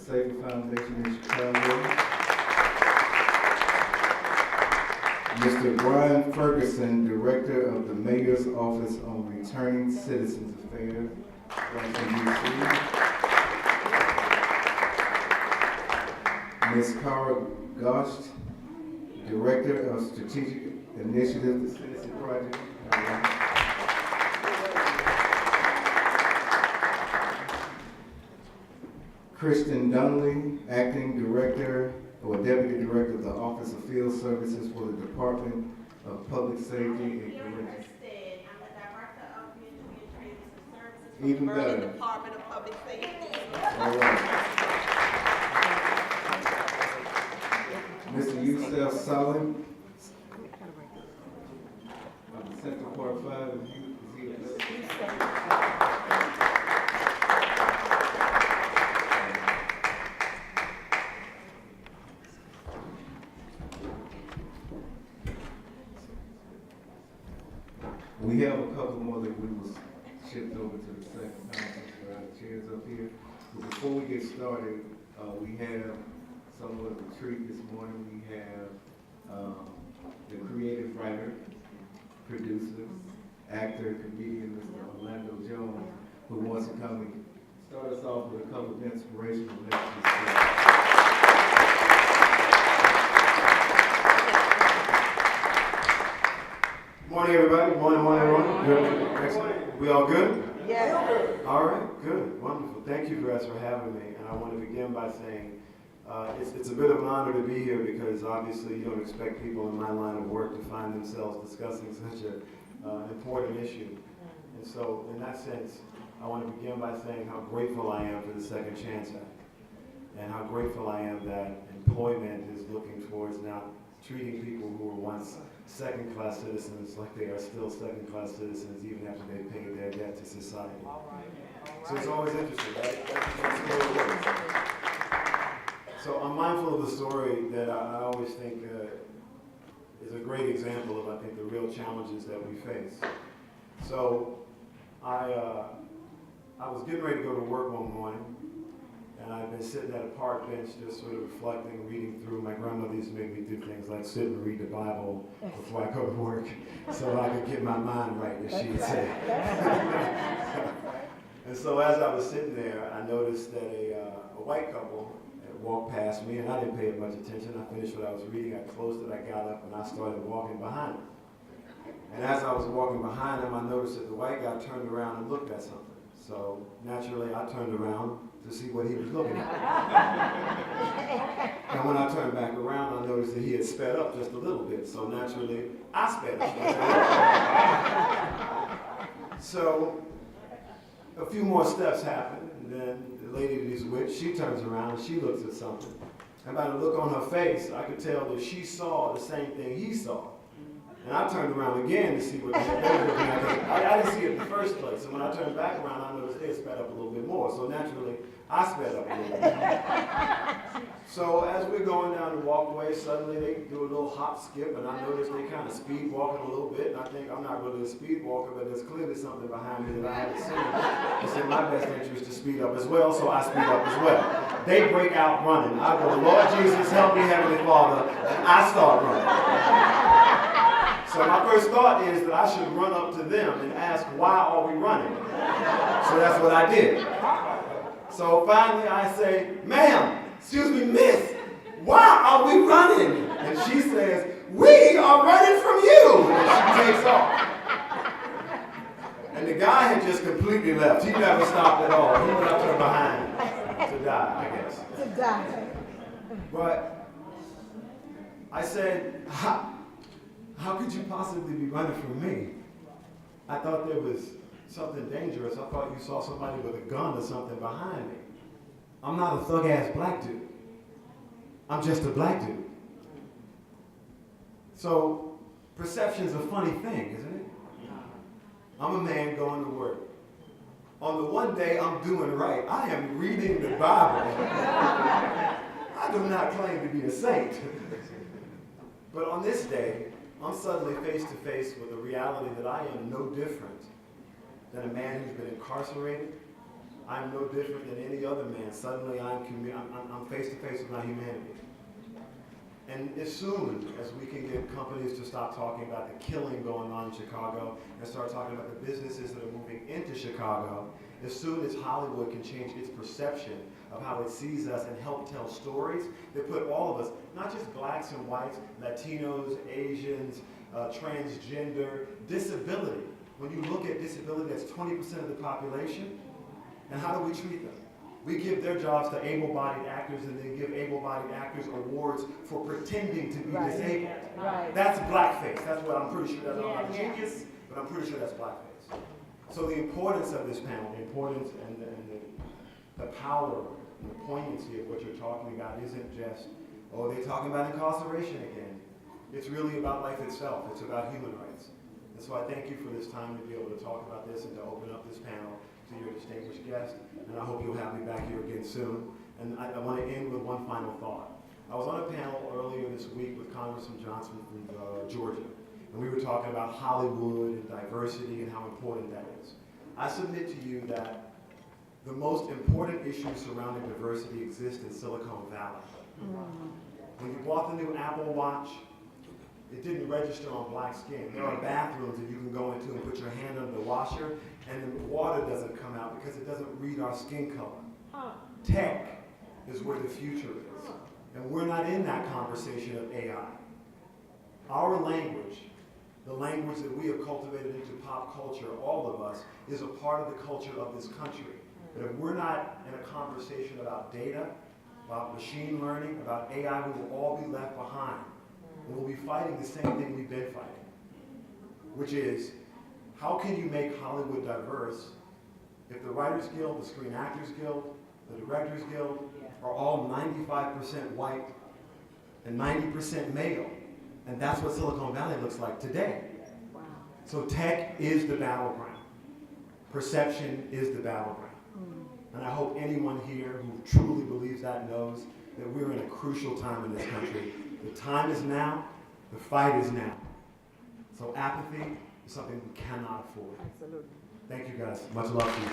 Safer Foundation in Chicago. Mr. Brian Ferguson, Director of the Mayor's Office on Returning Citizens Affairs, Washington, D.C. Ms. Cara Gost, Director of Strategic Initiative, the Citizen Project. Kristen Dunley, Acting Director or Deputy Director of the Office of Field Services for the Department of Public Safety and Corrections. I'm the Director of Community and Transition Services for Even the Maryland better. Department of Public Safety. All right. Mr. Yusef Salim, of the Central Park 5, is he available? We have a couple more that we will shift over to the second conference for our chairs up here. But before we get started, we have somewhat of a treat this morning. We have the creative writer, producer, actor, comedian, Mr. Orlando Jones, who wants to come and start us off with a couple of inspirational lectures. Morning, everybody. Morning, everyone. Good. Excellent. We all good? Yes. All right. Good. Wonderful. Thank you guys for having me. And I want to begin by saying it's a bit of an honor to be here because obviously you don't expect people in my line of work to find themselves discussing such an important issue. And so in that sense, I want to begin by saying how grateful I am for the Second Chance Act and how grateful I am that employment is looking towards now treating people who were once second-class citizens like they are still second-class citizens even after they paid their debt to society. So it's always interesting, right? That's the way it works. So I'm mindful of the story that I always think is a great example of, I think, the real challenges that we face. So I was getting ready to go to work one morning, and I've been sitting at a park bench just sort of reflecting, reading through. My grandmother used to make me do things like sit and read the Bible before I go to work so I could get my mind right, as she'd say. And so as I was sitting there, I noticed that a white couple had walked past me, and I didn't pay much attention. I finished what I was reading, I closed it, I got up, and I started walking behind them. And as I was walking behind them, I noticed that the white guy turned around and looked at something. So naturally, I turned around to see what he was looking at. And when I turned back around, I noticed that he had sped up just a little bit. So naturally, I sped up. So a few more steps happened, and then the lady that he's with, she turns around and she looks at something. And by the look on her face, I could tell that she saw the same thing he saw. And I turned around again to see what they were looking at. I didn't see it in the first place. So when I turned back around, I noticed they had sped up a little bit more. So naturally, I sped up a little bit. So as we're going down the walkway, suddenly they do a little hop skip, and I noticed they kind of speed walking a little bit. And I think I'm not really a speed walker, but there's clearly something behind me that I haven't seen. It's in my best interest to speed up as well, so I speed up as well. They break out running. I go, Lord Jesus, help me, Heavenly Father, and I start running. So my first thought is that I should run up to them and ask, why are we running? So that's what I did. So finally I say, ma'am, excuse me, miss, why are we running? And she says, we are running from you. And she takes off. And the guy had just completely left. He never stopped at all. He left her behind to die, I guess. To die. But I said, how could you possibly be running from me? I thought there was something dangerous. I thought you saw somebody with a gun or something behind me. I'm not a thug-ass black dude. I'm just a black dude. So perception's a funny thing, isn't it? I'm a man going to work. On the one day I'm doing right, I am reading the Bible. I do not claim to be a saint. But on this day, I'm suddenly face to face with a reality that I am no different than a man who's been incarcerated, I'm no different than any other man. Suddenly I'm face to face with my humanity. And as soon as we can get companies to stop talking about the killing going on in Chicago and start talking about the businesses that are moving into Chicago, as soon as Hollywood can change its perception of how it sees us and help tell stories that put all of us, not just blacks and whites, Latinos, Asians, transgender, disability. When you look at disability, that's 20% of the population. And how do we treat them? We give their jobs to able-bodied actors, and they give able-bodied actors awards for pretending to be disabled. Right. That's blackface. That's what I'm pretty sure. That's not a genius, but I'm pretty sure that's blackface. So the importance of this panel, the importance and the power and the poignancy of what you're talking about isn't just, oh, they're talking about incarceration again. It's really about life itself. It's about human rights. And so I thank you for this time to be able to talk about this and to open up this panel to your distinguished guest, and I hope you'll have me back here again soon. And I want to end with one final thought. I was on a panel earlier this week with Congressman Johnson from Georgia, and we were talking about Hollywood and diversity and how important that is. I submit to you that the most important issues surrounding diversity exist in Silicon Valley. When you bought the new Apple Watch, it didn't register on black skin. There are bathrooms that you can go into and put your hand under the washer, and the water doesn't come out because it doesn't read our skin color. Tech is where the future is. And we're not in that conversation of AI. Our language, the language that we have cultivated into pop culture, all of us, is a part of the culture of this country. But if we're not in a conversation about data, about machine learning, about AI, we will all be left behind. And we'll be fighting the same thing we've been fighting, which is, how can you make Hollywood diverse if the Writers Guild, the Screen Actors Guild, the Directors Guild are all 95% white and 90% male? And that's what Silicon Valley looks like today. Wow. So tech is the battleground. Perception is the battleground. And I hope anyone here who truly believes that knows that we're in a crucial time in this country. The time is now, the fight is now. So apathy is something we cannot afford. Absolutely. Thank you guys. Much love to you.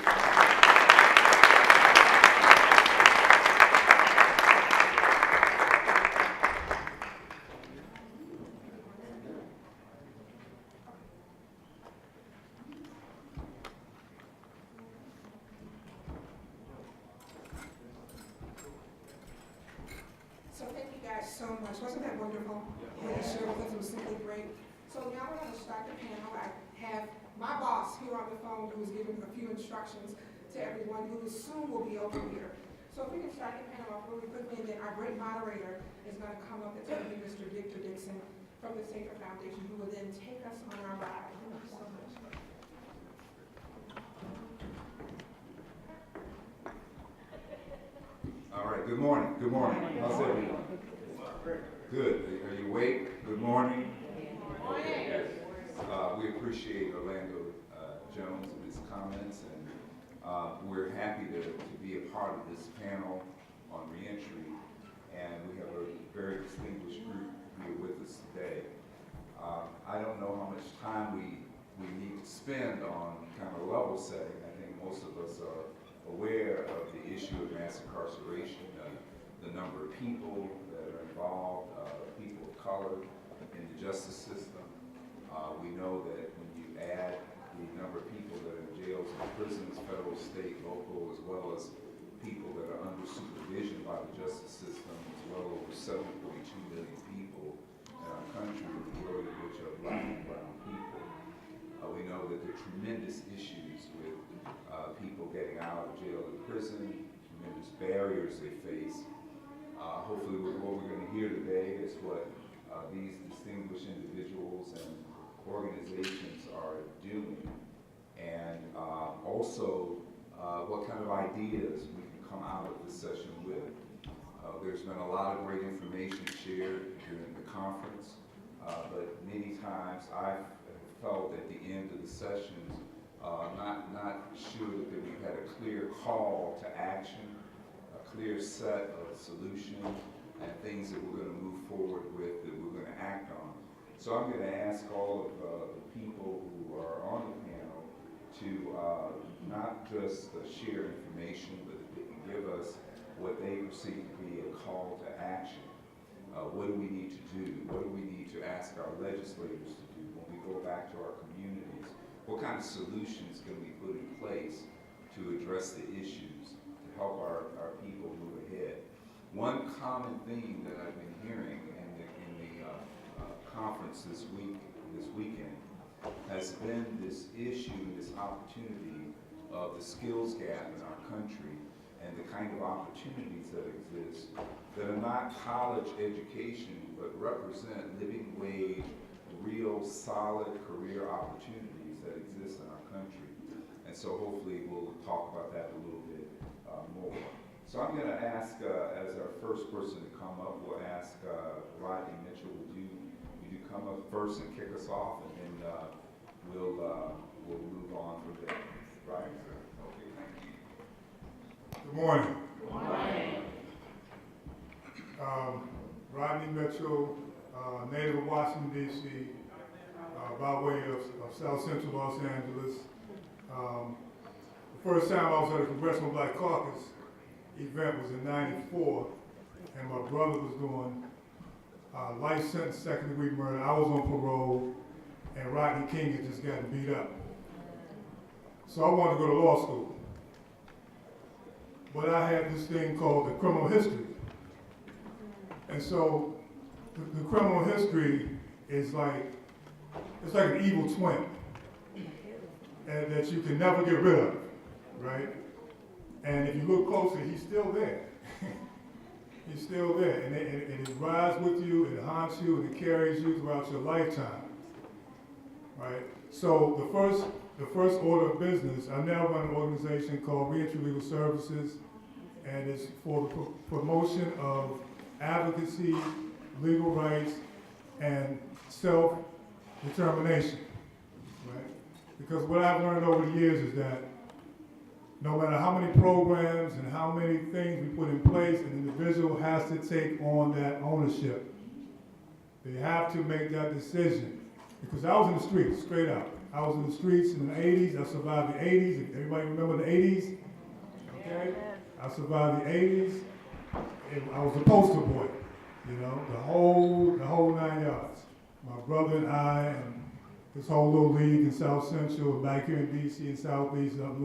So thank you guys so much. Wasn't that wonderful? What you shared with us, it was simply great. So now we're going to start the panel. I have my boss here on the phone who is giving a few instructions to everyone who soon will be over here. So if we can start the panel off really quickly, and then our great moderator is going to come up and tell you Mr. Victor Dixon from the Safer Foundation, who will then take us on our ride. Thank you so much. All right, good morning. Good morning. How's everyone? Good. Are you awake? Good morning. We appreciate Orlando Jones and his comments, and we're happy to be a part of this panel on reentry, and we have a very distinguished group here with us today. I don't know how much time we need to spend on kind of level setting. I think most of us are aware of the issue of mass incarceration, the number of people that are involved, people of color in the justice system. We know that when you add the number of people that are in jails and prisons, federal, state, local, as well as people that are under supervision by the justice system, as well over 7.2 million people in our country, the majority of which are black and brown people. We know that there are tremendous issues with people getting out of jail and prison, tremendous barriers they face. Hopefully what we're going to hear today is what these distinguished individuals and organizations are doing, and also what kind of ideas we can come out of this session with. There's been a lot of great information shared during the conference, but many times I've felt at the end of the sessions not sure that we've had a clear call to action, a clear set of solutions and things that we're going to move forward with, that we're going to act on. So I'm going to ask all of the people who are on the panel to not just share information, but that they can give us what they perceive to be a call to action. What do we need to do? What do we need to ask our legislators to do when we go back to our communities? What kind of solutions can we put in place to address the issues, to help our people move ahead? One common theme that I've been hearing in the conference this weekend, has been this issue, this opportunity of the skills gap in our country and the kind of opportunities that exist that are not college education, but represent living wage, real solid career opportunities that exist in our country. And so hopefully we'll talk about that a little bit more. So I'm going to ask, as our first person to come up, we'll ask Rodney Mitchell, would you come up first and kick us off, and then we'll move on from there. Right? Okay, thank you. Good morning. Good morning. Rodney Mitchell, native of Washington, D.C., by way of South Central Los Angeles. The first time I was at a Congressional Black Caucus event was in '94, and my brother was doing life sentence, second-degree murder. I was on parole, and Rodney King had just gotten beat up. So I wanted to go to law school. But I had this thing called the criminal history. And so the criminal history is like, it's like an evil twin, and that you can never get rid of, right? And if you look closer, he's still there. He's still there, and it rides with you, it haunts you, and it carries you throughout your lifetime, right? So the first order of business, I now run an organization called Reentry Legal Services, and it's for the promotion of advocacy, legal rights, and self-determination, right? Because what I've learned over the years is that no matter how many programs and how many things we put in place, an individual has to take on that ownership. They have to make that decision. Because I was in the streets, straight up. I was in the streets in the 80s. I survived the 80s. Everybody remember the 80s? Okay? I survived the 80s. I was a poster boy, you know, the whole 9 yards. My brother and I, and this whole little league in South Central, and back here in DC and Southeast, up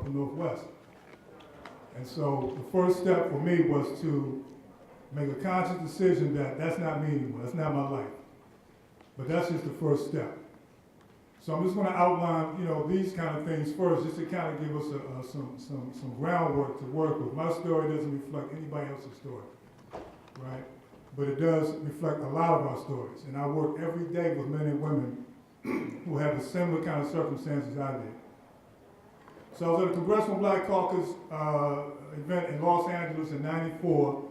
in Northwest. And so the first step for me was to make a conscious decision that that's not me anymore, that's not my life. But that's just the first step. So I'm just going to outline, you know, these kind of things first, just to kind of give us some groundwork to work with. My story doesn't reflect anybody else's story, right? But it does reflect a lot of our stories. And I work every day with men and women who have a similar kind of circumstances I did. So I was at a Congressional Black Caucus event in Los Angeles in '94,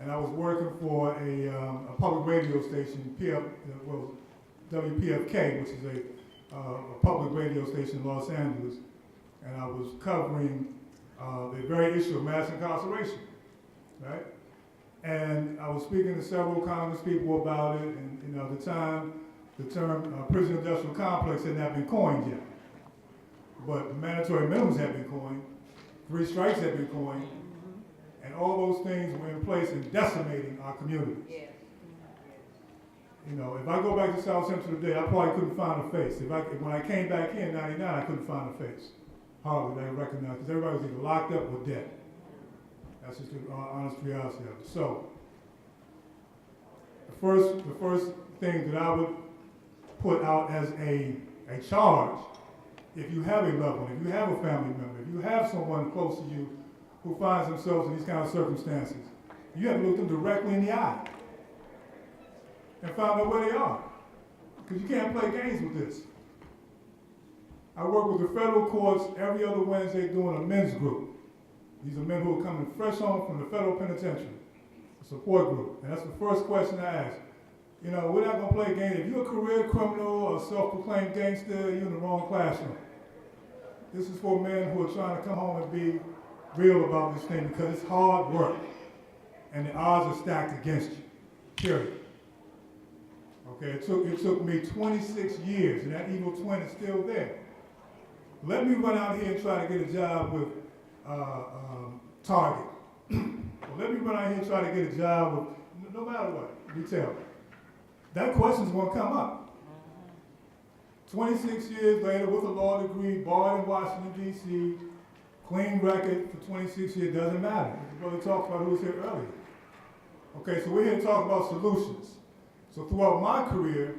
and I was working for a public radio station, WPFK, which is a public radio station in Los Angeles, and I was covering the very issue of mass incarceration, right? And I was speaking to several Congress people about it, and you know, at the time, the term prison industrial complex had not been coined yet. But mandatory minimums had been coined, 3 strikes had been coined, and all those things were in place in decimating our communities. Yeah. You know, if I go back to South Central today, I probably couldn't find a face. When I came back here in '99, I couldn't find a face. Hardly that I recognized, because everybody was either locked up or dead. That's just the honest reality of it. So, the first thing that I would put out as a charge, if you have a loved one, if you have a family member, if you have someone close to you who finds themselves in these kind of circumstances, you have to look them directly in the eye and find out where they are. Because you can't play games with this. I work with the federal courts every other Wednesday doing a men's group. These are men who are coming fresh home from the federal penitentiary, a support group. And that's the first question I ask. You know, we're not going to play games. If you're a career criminal or self-proclaimed gangster, you're in the wrong classroom. This is for men who are trying to come home and be real about this thing, because it's hard work. And the odds are stacked against you, period. Okay, it took me 26 years, and that evil twin is still there. Let me run out here and try to get a job with Target. Or let me run out here and try to get a job with, no matter what, retail. That question's gonna come up. 26 years later, with a law degree, barred in Washington, D.C., clean record for 26 years, doesn't matter. The brother talked about who was here earlier. Okay, so we're here to talk about solutions. So throughout my career,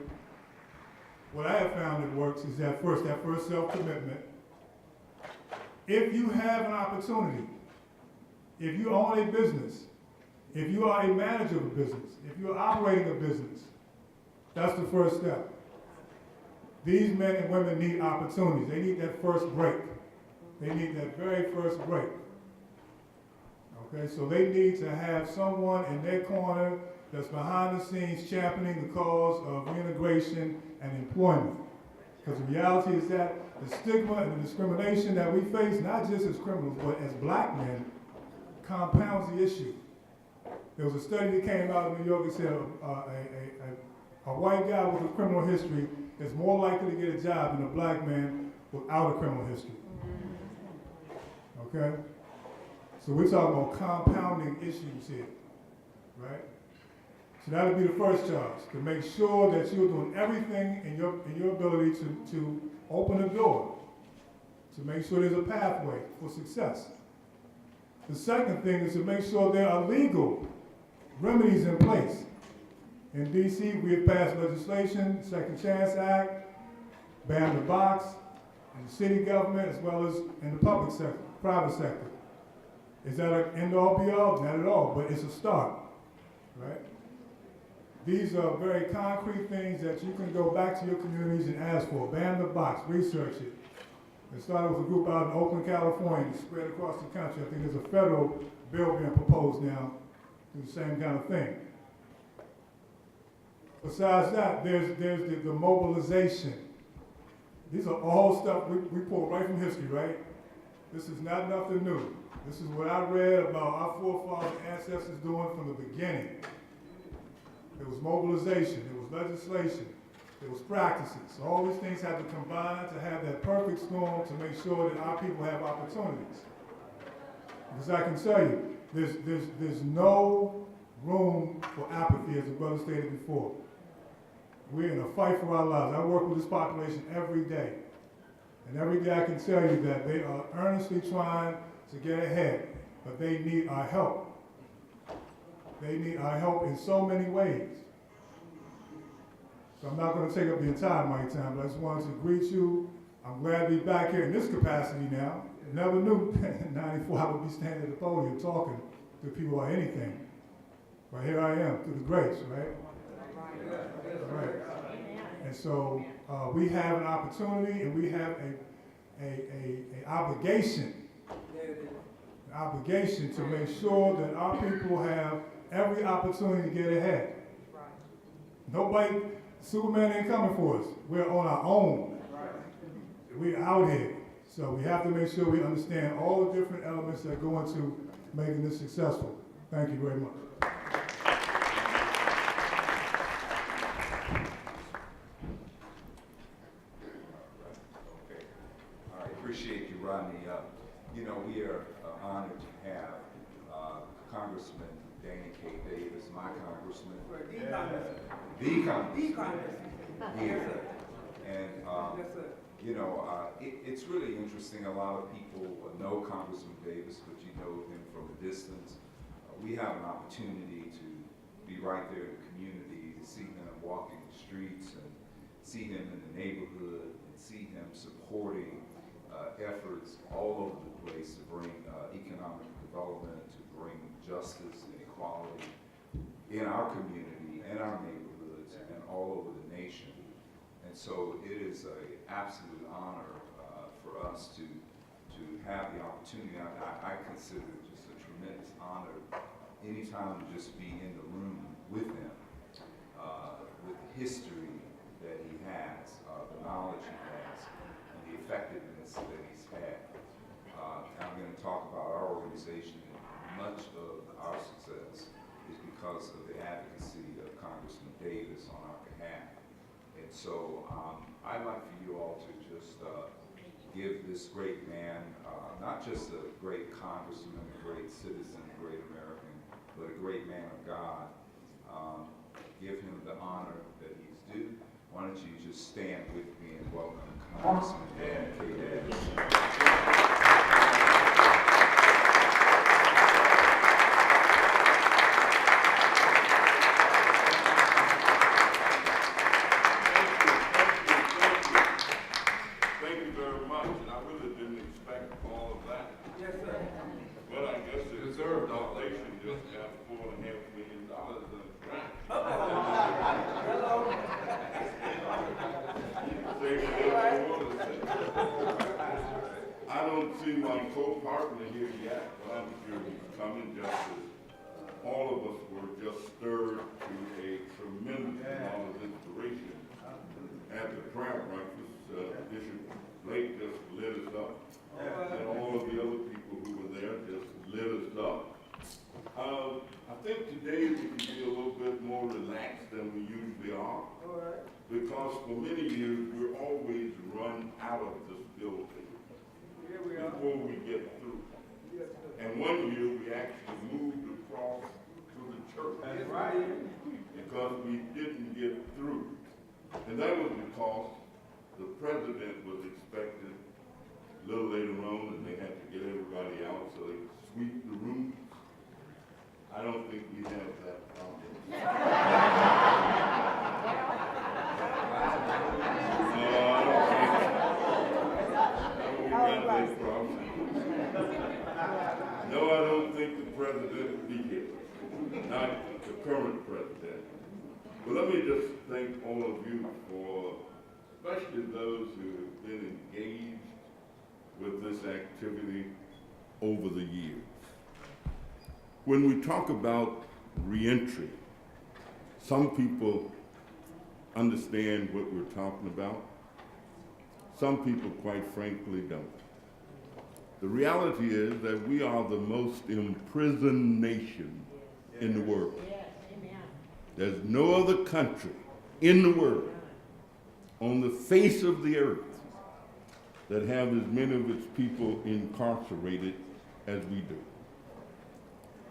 what I have found that works is that first self-commitment. If you have an opportunity, if you own a business, if you are a manager of a business, if you are operating a business, that's the first step. These men and women need opportunities. They need that first break. They need that very first break. Okay, so they need to have someone in their corner that's behind the scenes championing the cause of reintegration and employment. Because the reality is that the stigma and the discrimination that we face, not just as criminals, but as black men, compounds the issue. There was a study that came out of New York that said a white guy with a criminal history is more likely to get a job than a black man without a criminal history. Okay? So we're talking about compounding issues here, right? So that'll be the first charge, to make sure that you're doing everything in your ability to open a door, to make sure there's a pathway for success. The second thing is to make sure there are legal remedies in place. In D.C., we have passed legislation, Second Chance Act, ban the box, in the city government as well as in the public sector, private sector. Is that an end-all be-all? Not at all, but it's a start, right? These are very concrete things that you can go back to your communities and ask for. Ban the box, research it. It started with a group out in Oakland, California, and spread across the country. I think there's a federal bill being proposed now to do the same kind of thing. Besides that, there's the mobilization. These are all stuff we pull right from history, right? This is not nothing new. This is what I read about our forefathers and ancestors doing from the beginning. There was mobilization, there was legislation, there was practices. All these things have to combine to have that perfect storm to make sure that our people have opportunities. Because I can tell you, there's no room for apathy, as the brother stated before. We're in a fight for our lives. I work with this population every day. And every day I can tell you that they are earnestly trying to get ahead, but they need our help. They need our help in so many ways. So I'm not going to take up the entire of my time, but I just wanted to greet you. I'm glad to be back here in this capacity now. I never knew in '94 I would be standing at the podium talking to people about anything. But here I am, through the grace, right? Right. And so we have an opportunity and we have an obligation to make sure that our people have every opportunity to get ahead. Nobody, Superman ain't coming for us. We're on our own. We're out here. So we have to make sure we understand all the different elements that go into making this successful. Thank you very much. Appreciate you, Rodney. You know, we are honored to have Congressman Dana K. Davis, my congressman. The congressman. Yes, sir. And, you know, it's really interesting. A lot of people know Congressman Davis, but you know him from a distance. We have an opportunity to be right there in the community, to see him walking the streets and see him in the neighborhood and see him supporting efforts all over the place to bring economic development, to bring justice and equality in our community and our neighborhoods and all over the nation. And so it is an absolute honor for us to have the opportunity. I consider it just a tremendous honor anytime to just be in the room with him, with the history that he has, the knowledge he has, and the effectiveness that he's had. I'm going to talk about our organization, and much of our success is because of the advocacy of Congressman Davis on our behalf. And so I'd like for you all to just give this great man, not just a great congressman, a great citizen, a great American, but a great man of God, give him the honor that he's due. Why don't you just stand with me and welcome Congressman Dan K. Thank you very much, and I really didn't expect all of that. Yes, sir. But I guess the Deserved all that. foundation just got $4.5 million in a grant. Say what you want to say. I don't see my co-partner here yet, but I'm sure he's coming, just as all of us were just stirred to a tremendous amount of inspiration at the prayer breakfast. Bishop Blake just lit us up, and all of the other people who were there just lit us up. I think today we can be a little bit more relaxed than we usually are, because for many years we're always run out of this building before we get through. And one year we actually moved across to the church. That's right. Because we didn't get through. And that was because the president was expected a little later on, and they had to get everybody out so they could sweep the room. I don't think we have that problem. No, I don't think the president will be here. Not the current president. But let me just thank all of you for, especially those who have been engaged with this activity over the years. When we talk about reentry, some people understand what we're talking about. Some people, quite frankly, don't. The reality is that we are the most imprisoned nation in the world. There's no other country in the world on the face of the earth that have as many of its people incarcerated as we do.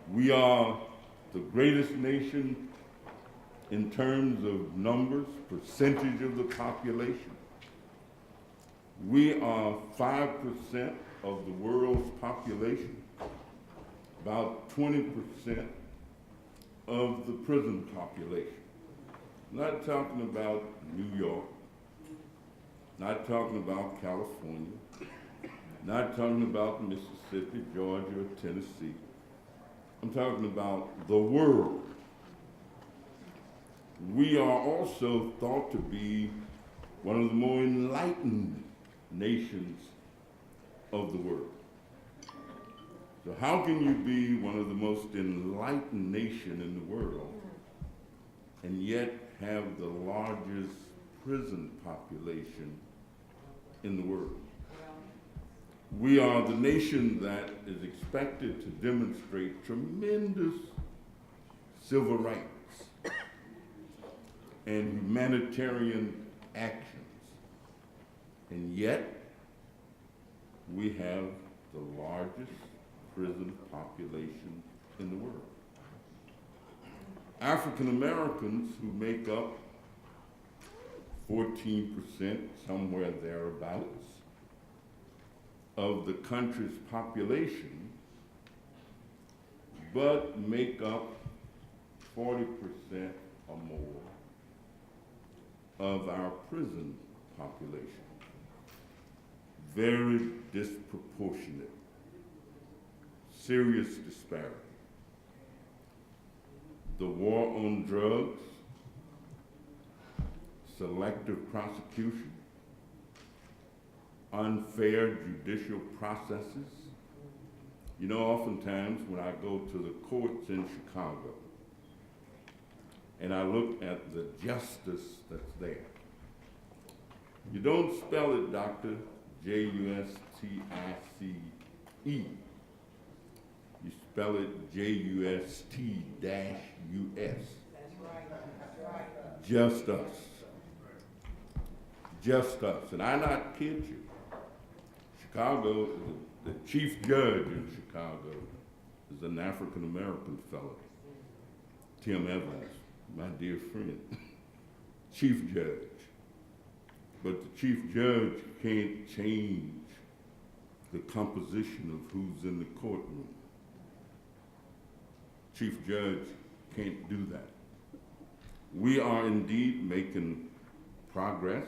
We are the greatest nation in terms of numbers, percentage of the population. We are 5% of the world's population, about 20% of the prison population. I'm not talking about New York, not talking about California, not talking about Mississippi, Georgia, or Tennessee. I'm talking about the world. We are also thought to be one of the more enlightened nations of the world. So how can you be one of the most enlightened nation in the world and yet have the largest prison population in the world? We are the nation that is expected to demonstrate tremendous civil rights and humanitarian actions. And yet, we have the largest prison population in the world. African Americans, who make up 14%, somewhere thereabouts, of the country's population, but make up 40% or more of our prison population. Very disproportionate, serious disparity. The war on drugs, selective prosecution, unfair judicial processes. You know, oftentimes when I go to the courts in Chicago and I look at the justice that's there, you don't spell it, Doctor, J-U-S-T-I-C-E. You spell it J-U-S-T-U-S. That's right. Just us. Just us. And I not kid you. Chicago, the chief judge in Chicago is an African-American fellow, Tim Evans, my dear friend, chief judge. But the chief judge can't change the composition of who's in the courtroom. Chief judge can't do that. We are indeed making progress.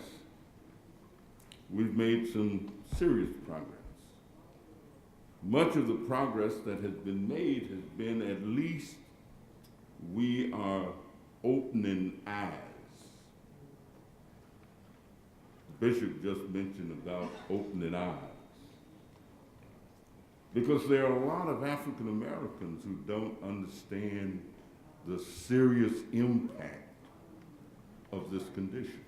We've made some serious progress. Much of the progress that has been made has been at least we are opening eyes. Bishop just mentioned about opening eyes. Because there are a lot of African Americans who don't understand the serious impact of this condition.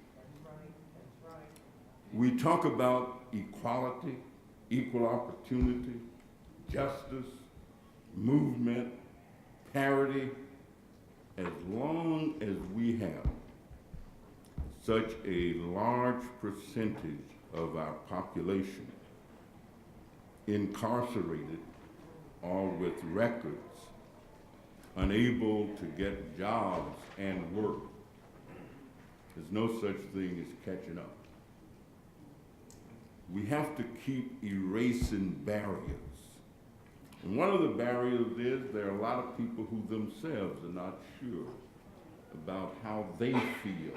We talk about equality, equal opportunity, justice, movement, parity. As long as we have such a large percentage of our population incarcerated or with records, unable to get jobs and work, there's no such thing as catching up. We have to keep erasing barriers. And one of the barriers is there are a lot of people who themselves are not sure about how they feel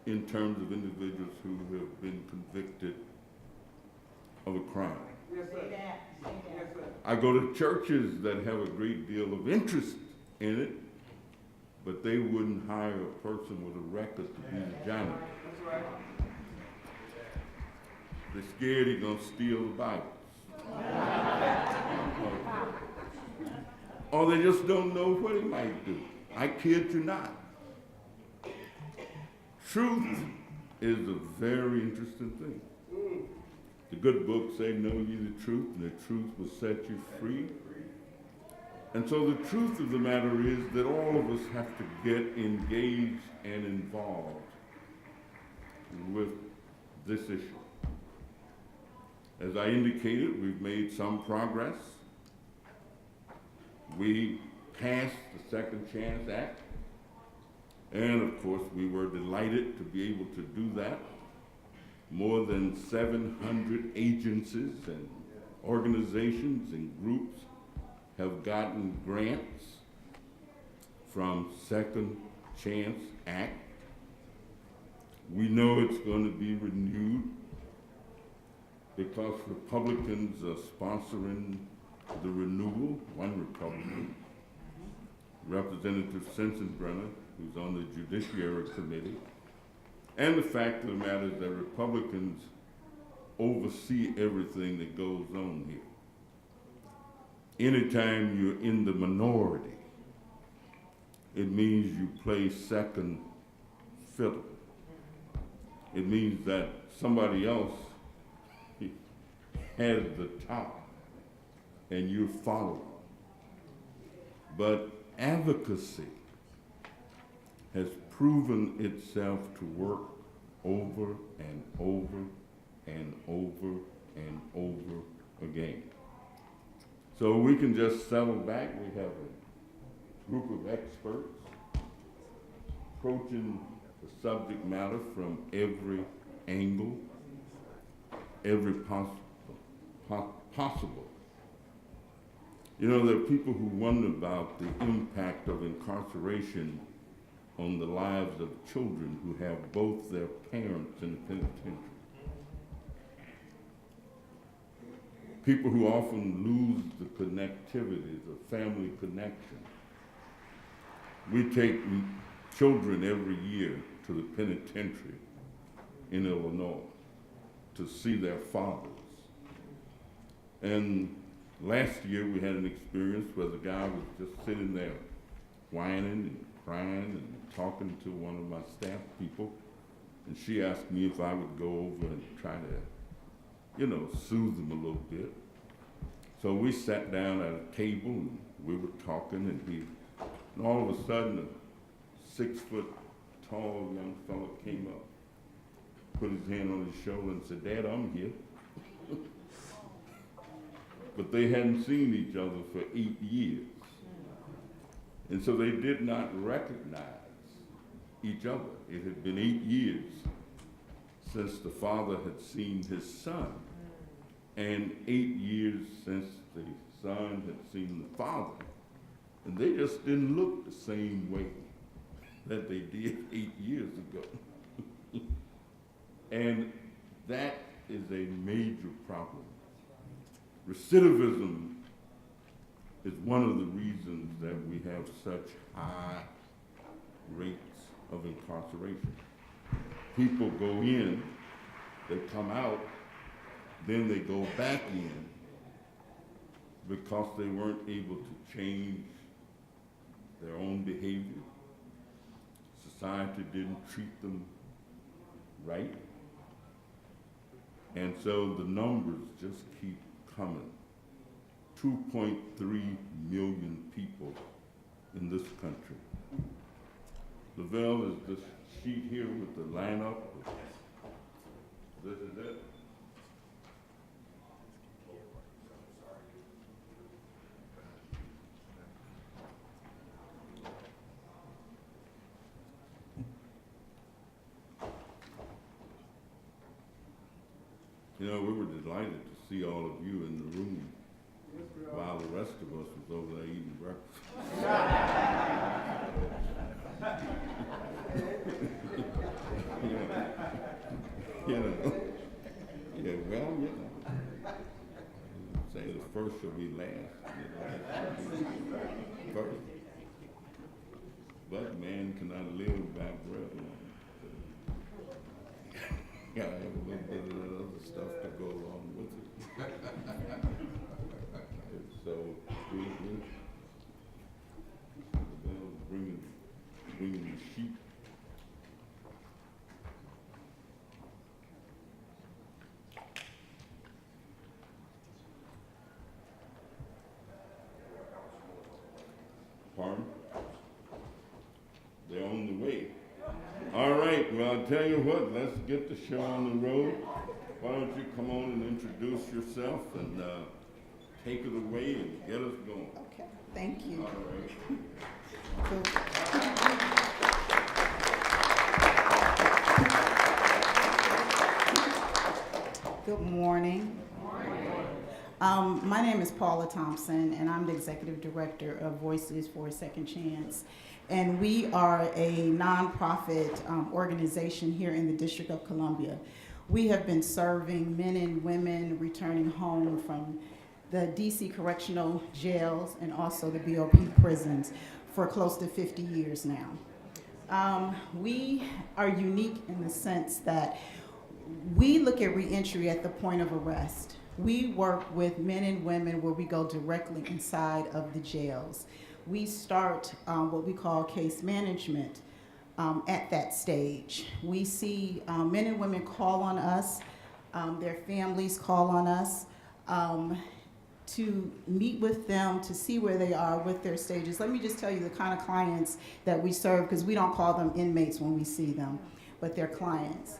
in terms of individuals who have been convicted of a crime. Yes, sir. Yes, sir. I go to churches that have a great deal of interest in it, but they wouldn't hire a person with a record to be the janitor. That's right. They're scared he's gonna steal the Bible. Or they just don't know what he might do. I kid you not. Truth is a very interesting thing. The good book say, know ye the truth, and the truth will set you free. And so the truth of the matter is that all of us have to get engaged and involved with this issue. As I indicated, we've made some progress. We passed the Second Chance Act, and of course we were delighted to be able to do that. More than 700 agencies and organizations and groups have gotten grants from Second Chance Act. We know it's going to be renewed because Republicans are sponsoring the renewal. One Republican, Representative Sensenbrenner, who's on the Judiciary Committee, and the fact of the matter is that Republicans oversee everything that goes on here. Anytime you're in the minority, it means you play second fiddle. It means that somebody else has the top and you're following. But advocacy has proven itself to work over and over and over and over again. So we can just settle back. We have a group of experts approaching the subject matter from every angle, every possible. You know, there are people who wonder about the impact of incarceration on the lives of children who have both their parents in the penitentiary. People who often lose the connectivity, the family connection. We take children every year to the penitentiary in Illinois to see their fathers. And last year we had an experience where the guy was just sitting there whining and crying and talking to one of my staff people, and she asked me if I would go over and try to, you know, soothe him a little bit. So we sat down at a table and we were talking, and all of a sudden a 6-foot-tall young fellow came up, put his hand on his shoulder and said, "Dad, I'm here." but they hadn't seen each other for 8 years. And so they did not recognize each other. It had been 8 years since the father had seen his son, and 8 years since the son had seen the father. And they just didn't look the same way that they did 8 years ago. And that is a major problem. Recidivism is one of the reasons that we have such high rates of incarceration. People go in, they come out, then they go back in because they weren't able to change their own behavior. Society didn't treat them right. And so the numbers just keep coming. 2.3 million people in this country. Lavelle, is this sheet here with the lineup? This is it? You know, we were delighted to see all of you in the room while the rest of us was over there eating breakfast. Well, say the first shall be last, first. But man cannot live by bread alone. Yeah, I have a little bit of that other stuff to go along with it. So, bringing the sheep. Pardon? They're on the way. All right, well, I'll tell you what, let's get the show on the road. Why don't you come on and introduce yourself and take it away and get us going. Okay, thank you. All right. Good morning. My name is Paula Thompson, and I'm the Executive Director of Voices for a Second Chance. And we are a nonprofit organization here in the District of Columbia. We have been serving men and women returning home from the DC correctional jails and also the BOP prisons for close to 50 years now. We are unique in the sense that we look at reentry at the point of arrest. We work with men and women where we go directly inside of the jails. We start what we call case management at that stage. We see men and women call on us, their families call on us to meet with them, to see where they are with their stages. Let me just tell you the kind of clients that we serve, because we don't call them inmates when we see them, but they're clients.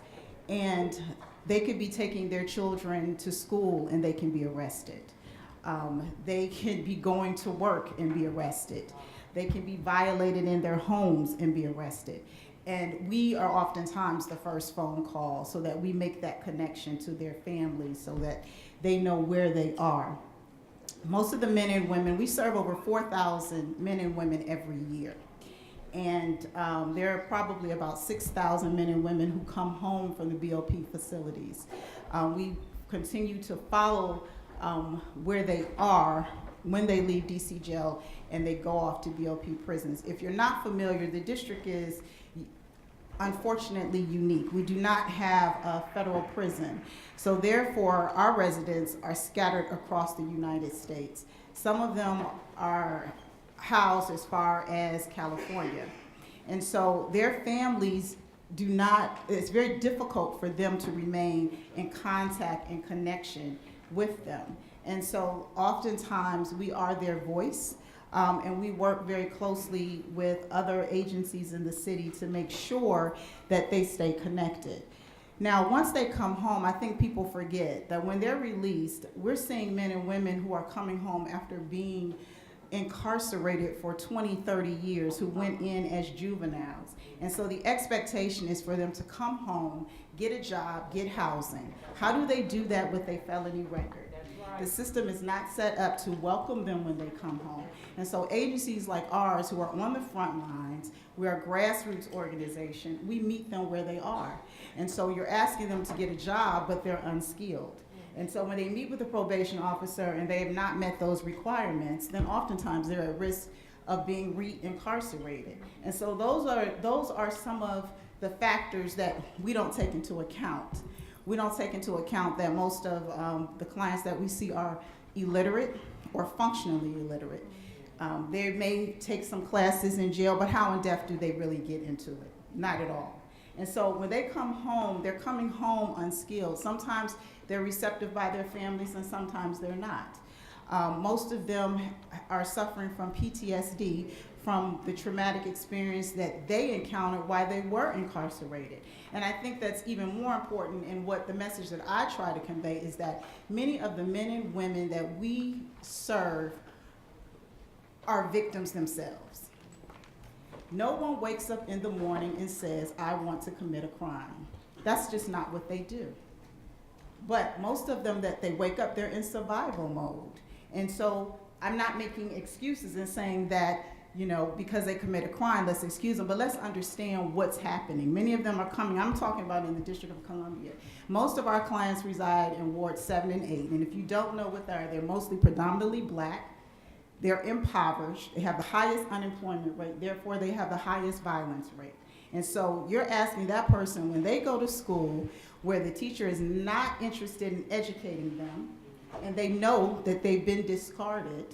And they could be taking their children to school and they can be arrested. They can be going to work and be arrested. They can be violated in their homes and be arrested. And we are oftentimes the first phone call so that we make that connection to their families so that they know where they are. Most of the men and women, we serve over 4,000 men and women every year. And there are probably about 6,000 men and women who come home from the BOP facilities. We continue to follow where they are when they leave DC jail and they go off to BOP prisons. If you're not familiar, the district is unfortunately unique. We do not have a federal prison. So therefore, our residents are scattered across the United States. Some of them are housed as far as California. And so their families do not, it's very difficult for them to remain in contact and connection with them. And so oftentimes we are their voice, and we work very closely with other agencies in the city to make sure that they stay connected. Now, once they come home, I think people forget that when they're released, we're seeing men and women who are coming home after being incarcerated for 20, 30 years, who went in as juveniles. And so the expectation is for them to come home, get a job, get housing. How do they do that with a felony record? The system is not set up to welcome them when they come home. And so agencies like ours, who are on the front lines, we're a grassroots organization, we meet them where they are. And so you're asking them to get a job, but they're unskilled. And so when they meet with the probation officer and they have not met those requirements, then oftentimes they're at risk of being re-incarcerated. And so those are some of the factors that we don't take into account. We don't take into account that most of the clients that we see are illiterate or functionally illiterate. They may take some classes in jail, but how in depth do they really get into it? Not at all. And so when they come home, they're coming home unskilled. Sometimes they're receptive by their families and sometimes they're not. Most of them are suffering from PTSD, from the traumatic experience that they encountered while they were incarcerated. And I think that's even more important, in what the message that I try to convey is that many of the men and women that we serve are victims themselves. No one wakes up in the morning and says, I want to commit a crime. That's just not what they do. But most of them that they wake up, they're in survival mode. And so I'm not making excuses and saying that, you know, because they commit a crime, let's excuse them, but let's understand what's happening. Many of them are coming, I'm talking about in the District of Columbia. Most of our clients reside in Ward 7 and 8, and if you don't know what they are, they're mostly predominantly black, they're impoverished, they have the highest unemployment rate, therefore they have the highest violence rate. And so you're asking that person, when they go to school where the teacher is not interested in educating them, and they know that they've been discarded,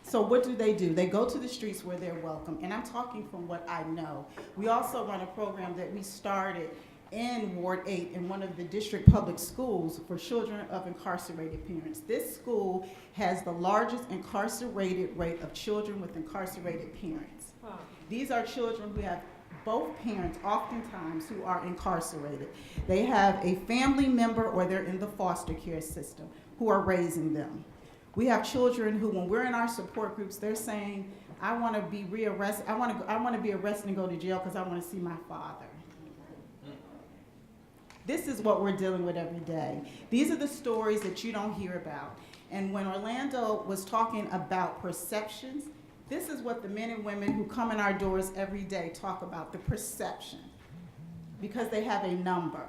so what do? They go to the streets where they're welcome. And I'm talking from what I know. We also run a program that we started in Ward 8 in one of the district public schools for children of incarcerated parents. This school has the largest incarcerated rate of children with incarcerated parents. These are children who have both parents, oftentimes, who are incarcerated. They have a family member or they're in the foster care system who are raising them. We have children who, when we're in our support groups, they're saying, I want to be rearrested. I want to be arrested and go to jail because I want to see my father. This is what we're dealing with every day. These are the stories that you don't hear about. And when Orlando was talking about perceptions, this is what the men and women who come in our doors every day talk about, the perception, because they have a number.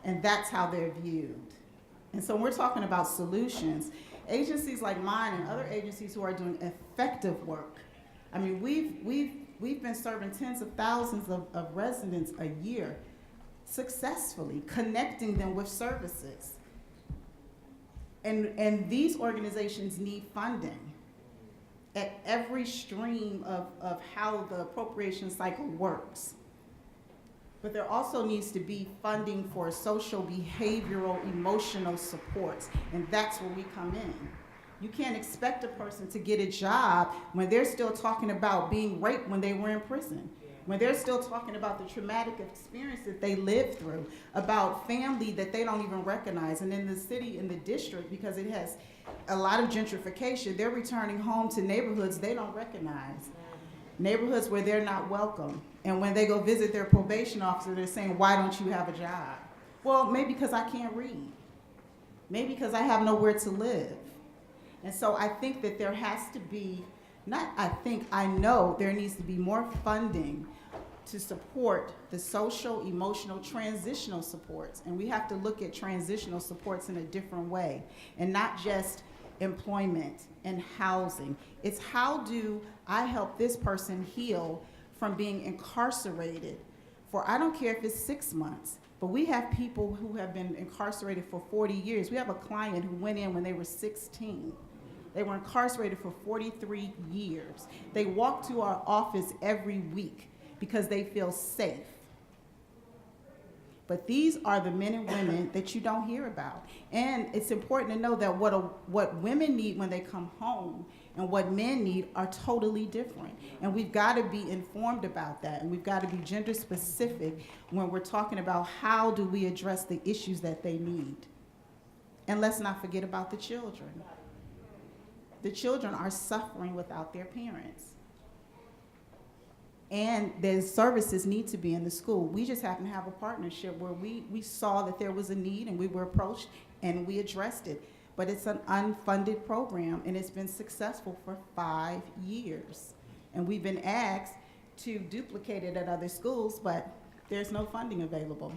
And that's how they're viewed. And so when we're talking about solutions, agencies like mine and other agencies who are doing effective work, I mean, we've been serving tens of thousands of residents a year successfully, connecting them with services. And these organizations need funding at every stream of how the appropriation cycle works. But there also needs to be funding for social, behavioral, emotional supports, and that's where we come in. You can't expect a person to get a job when they're still talking about being raped when they were in prison, when they're still talking about the traumatic experience that they lived through, about family that they don't even recognize. And in the city, in the district, because it has a lot of gentrification, they're returning home to neighborhoods they don't recognize, neighborhoods where they're not welcome. And when they go visit their probation officer, they're saying, why don't you have a job? Well, maybe because I can't read. Maybe because I have nowhere to live. And so I think that there has to be, I know there needs to be more funding to support the social, emotional, transitional supports. And we have to look at transitional supports in a different way, and not just employment and housing. It's how do I help this person heal from being incarcerated for, I don't care if it's 6 months, but we have people who have been incarcerated for 40 years. We have a client who went in when they were 16. They were incarcerated for 43 years. They walk to our office every week because they feel safe. But these are the men and women that you don't hear about. And it's important to know that what women need when they come home and what men need are totally different. And we've got to be informed about that. And we've got to be gender specific when we're talking about how do we address the issues that they need. And let's not forget about the children. The children are suffering without their parents. And the services need to be in the school. We just happen to have a partnership where we saw that there was a need and we were approached and we addressed it. But it's an unfunded program and it's been successful for 5 years. And we've been asked to duplicate it at other schools, but there's no funding available.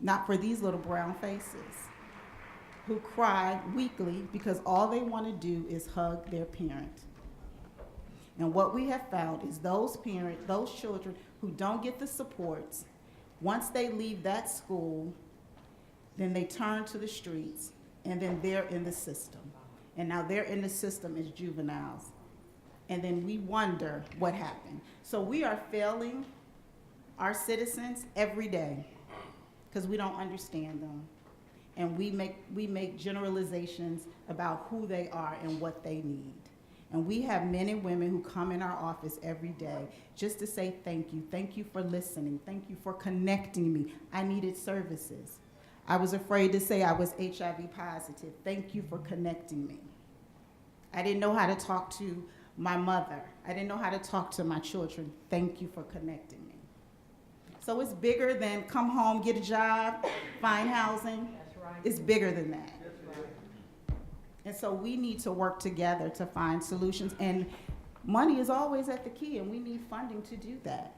Not for these little brown faces who cry weekly because all they want to do is hug their parent. And what we have found is those parents, those children who don't get the supports, once they leave that school, then they turn to the streets, and then they're in the system. And now they're in the system as juveniles. And then we wonder what happened. So we are failing our citizens every day because we don't understand them. And we make generalizations about who they are and what they need. And we have men and women who come in our office every day just to say thank you. Thank you for listening. Thank you for connecting me. I needed services. I was afraid to say I was HIV positive. Thank you for connecting me. I didn't know how to talk to my mother. I didn't know how to talk to my children. Thank you for connecting me. So it's bigger than come home, get a job, find housing. That's right. It's bigger than that. That's right. And so we need to work together to find solutions. And money is always at the key, and we need funding to do that.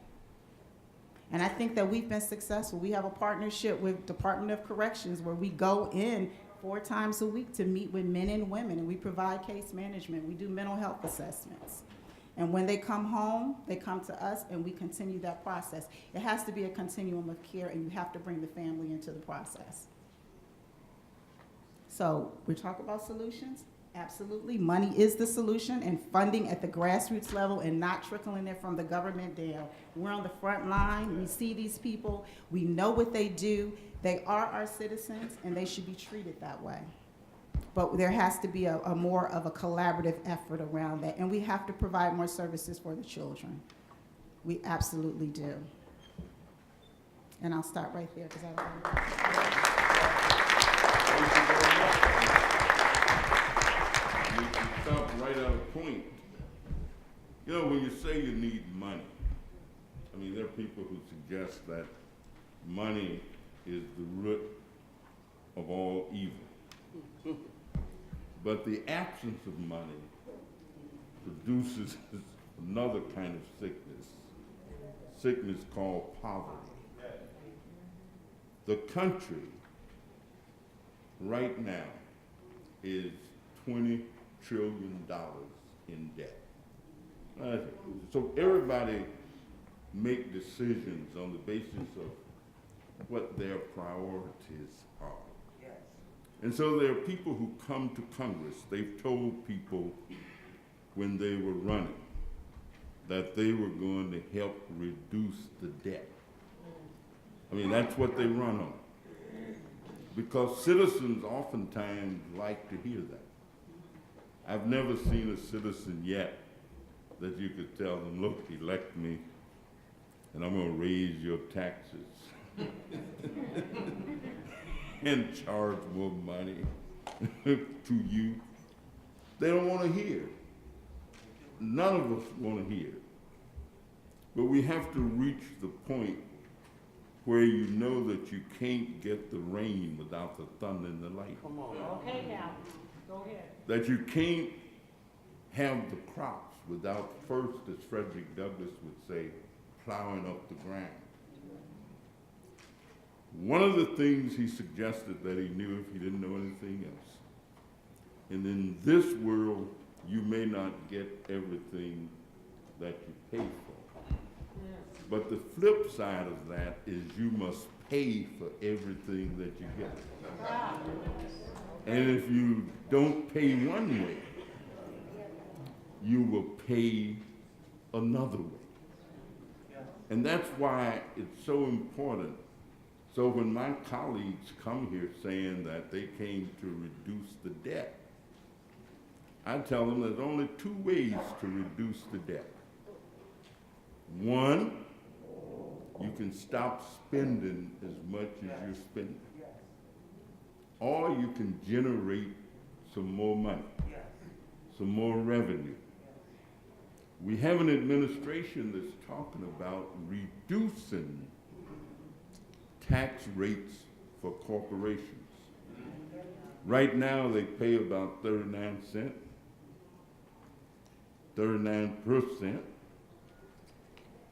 And I think that we've been successful. We have a partnership with Department of Corrections where we go in 4 times a week to meet with men and women, and we provide case management. We do mental health assessments. And when they come home, they come to us, and we continue that process. It has to be a continuum of care, and you have to bring the family into the process. So we talk about solutions. Absolutely. Money is the solution, and funding at the grassroots level and not trickling it from the government down. We're on the front line. We see these people. We know what they do. They are our citizens, and they should be treated that way. But there has to be a more of a collaborative effort around that, and we have to provide more services for the children. We absolutely do. And I'll start right there because I don't know. You stop right at a point. You know, when you say you need money, I mean, there are people who suggest that money is the root of all evil. But the absence of money produces another kind of sickness called poverty. The country right now is $20 trillion in debt. So everybody make decisions on the basis of what their priorities are. Yes. And so there are people who come to Congress. They've told people when they were running that they were going to help reduce the debt. I mean, that's what they run on. Because citizens oftentimes like to hear that. I've never seen a citizen yet that you could tell them, look, elect me, and I'm going to raise your taxes and charge more money to you. They don't want to hear. None of us want to hear. But we have to reach the point where you know that you can't get the rain without the thunder and the lightning. Come on. Okay, now, go ahead. That you can't have the crops without first, as Frederick Douglass would say, plowing up the ground. One of the things he suggested that he knew if he didn't know anything else, and in this world, you may not get everything that you pay for. But the flip side of that is you must pay for everything that you get. And if you don't pay one way, you will pay another way. And that's why it's so important So when my colleagues come here saying that they came to reduce the debt, I tell them there's only two ways to reduce the debt. One, you can stop spending as much as you're spending. Or you can generate some more money, some more revenue. We have an administration that's talking about reducing tax rates for corporations. Right now, they pay about 39%,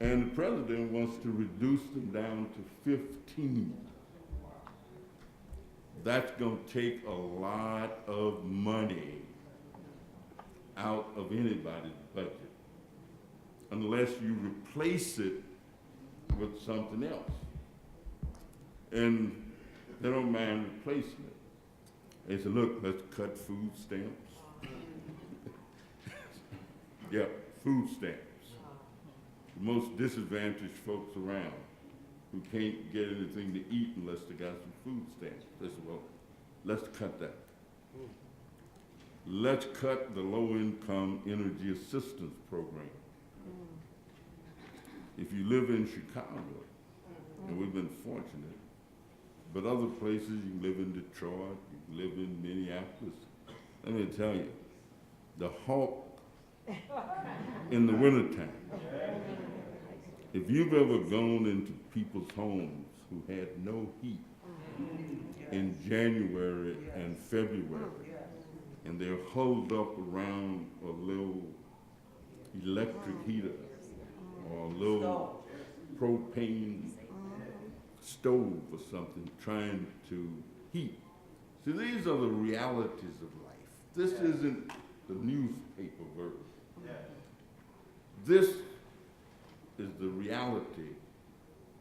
and the president wants to reduce them down to 15%. That's going to take a lot of money out of anybody's budget, unless you replace it with something else. And they don't mind replacing it. They say, look, let's cut food stamps. Yeah, food stamps. The most disadvantaged folks around who can't get anything to eat unless they got some food stamps. They said, well, let's cut that. Let's cut the low-income energy assistance program. If you live in Chicago, and we've been fortunate, but other places, you live in Detroit, you live in Minneapolis, let me tell you, the Hawk in the wintertime, if you've ever gone into people's homes who had no heat in January and February, and they're huddled up around a little electric heater or a little propane stove or something trying to heat. See, these are the realities of life. This isn't the newspaper version. This is the reality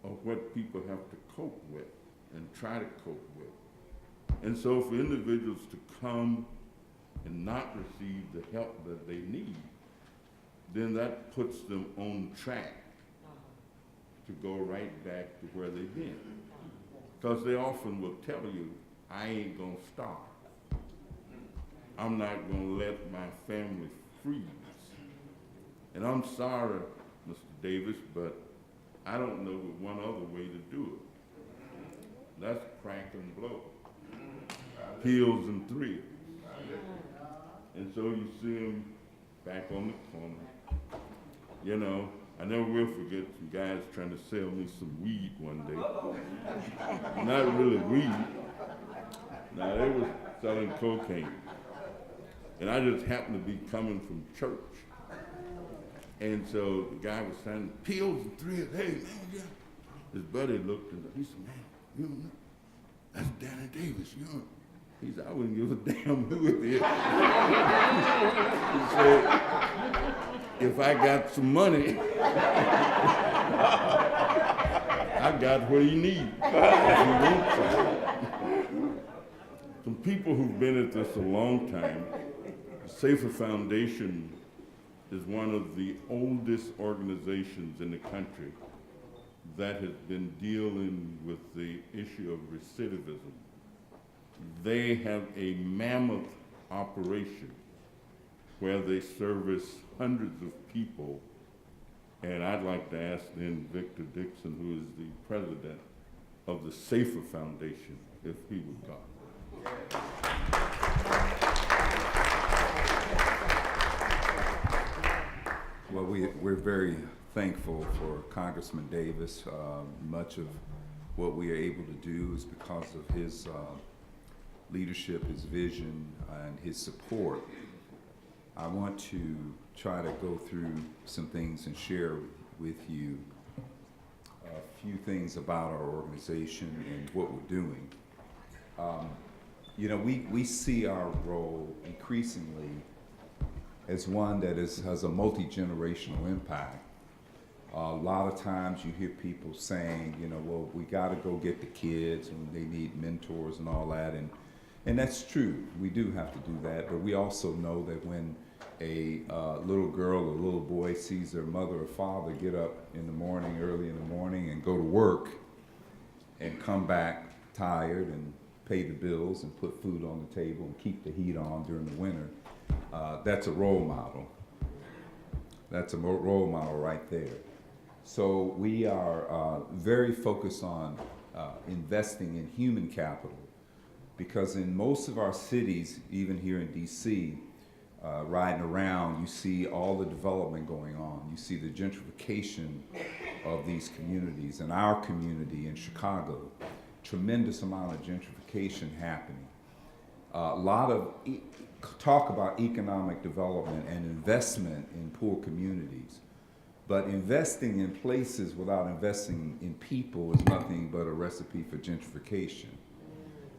of what people have to cope with and try to cope with. And so for individuals to come and not receive the help that they need, then that puts them on track to go right back to where they've been. Because they often will tell you, I ain't gonna stop. I'm not gonna let my family freeze. And I'm sorry, Mr. Davis, but I don't know one other way to do it. That's crack and blow. Pills and thrills. And so you see them back on the corner. You know, I never will forget some guys trying to sell me some weed one day. Not really weed. Now, they were selling cocaine. And I just happened to be coming from church. And so the guy was saying, pills and thrills, hey, man, yeah. His buddy looked and he said, man, you don't know, that's Danny Davis, you know. He said, I wouldn't give a damn who it is. He said, if I got some money, I got what you need. If you want some. Some people who've been at this a long time, the Safer Foundation is one of the oldest organizations in the country that has been dealing with the issue of recidivism. They have a mammoth operation where they service hundreds of people, and I'd like to ask then Victor Dixon, who is the president of the Safer Foundation, if he would come. Well, we're very thankful for Congressman Davis. Much of what we are able to do is because of his leadership, his vision, and his support. I want to try to go through some things and share with you a few things about our organization and what we're doing. You know, we see our role increasingly as one that has a multi-generational impact. A lot of times you hear people saying, you know, well, we got to go get the kids and they need mentors and all that. And that's true. We do have to do that. But we also know that when a little girl or little boy sees their mother or father get up in the morning, early in the morning, and go to work, and come back tired and pay the bills and put food on the table and keep the heat on during the winter, that's a role model. That's a role model right there. So we are very focused on investing in human capital, because in most of our cities, even here in DC, riding around, you see all the development going on. You see the gentrification of these communities. In our community in Chicago, tremendous amount of gentrification happening. A lot of talk about economic development and investment in poor communities. But investing in places without investing in people is nothing but a recipe for gentrification.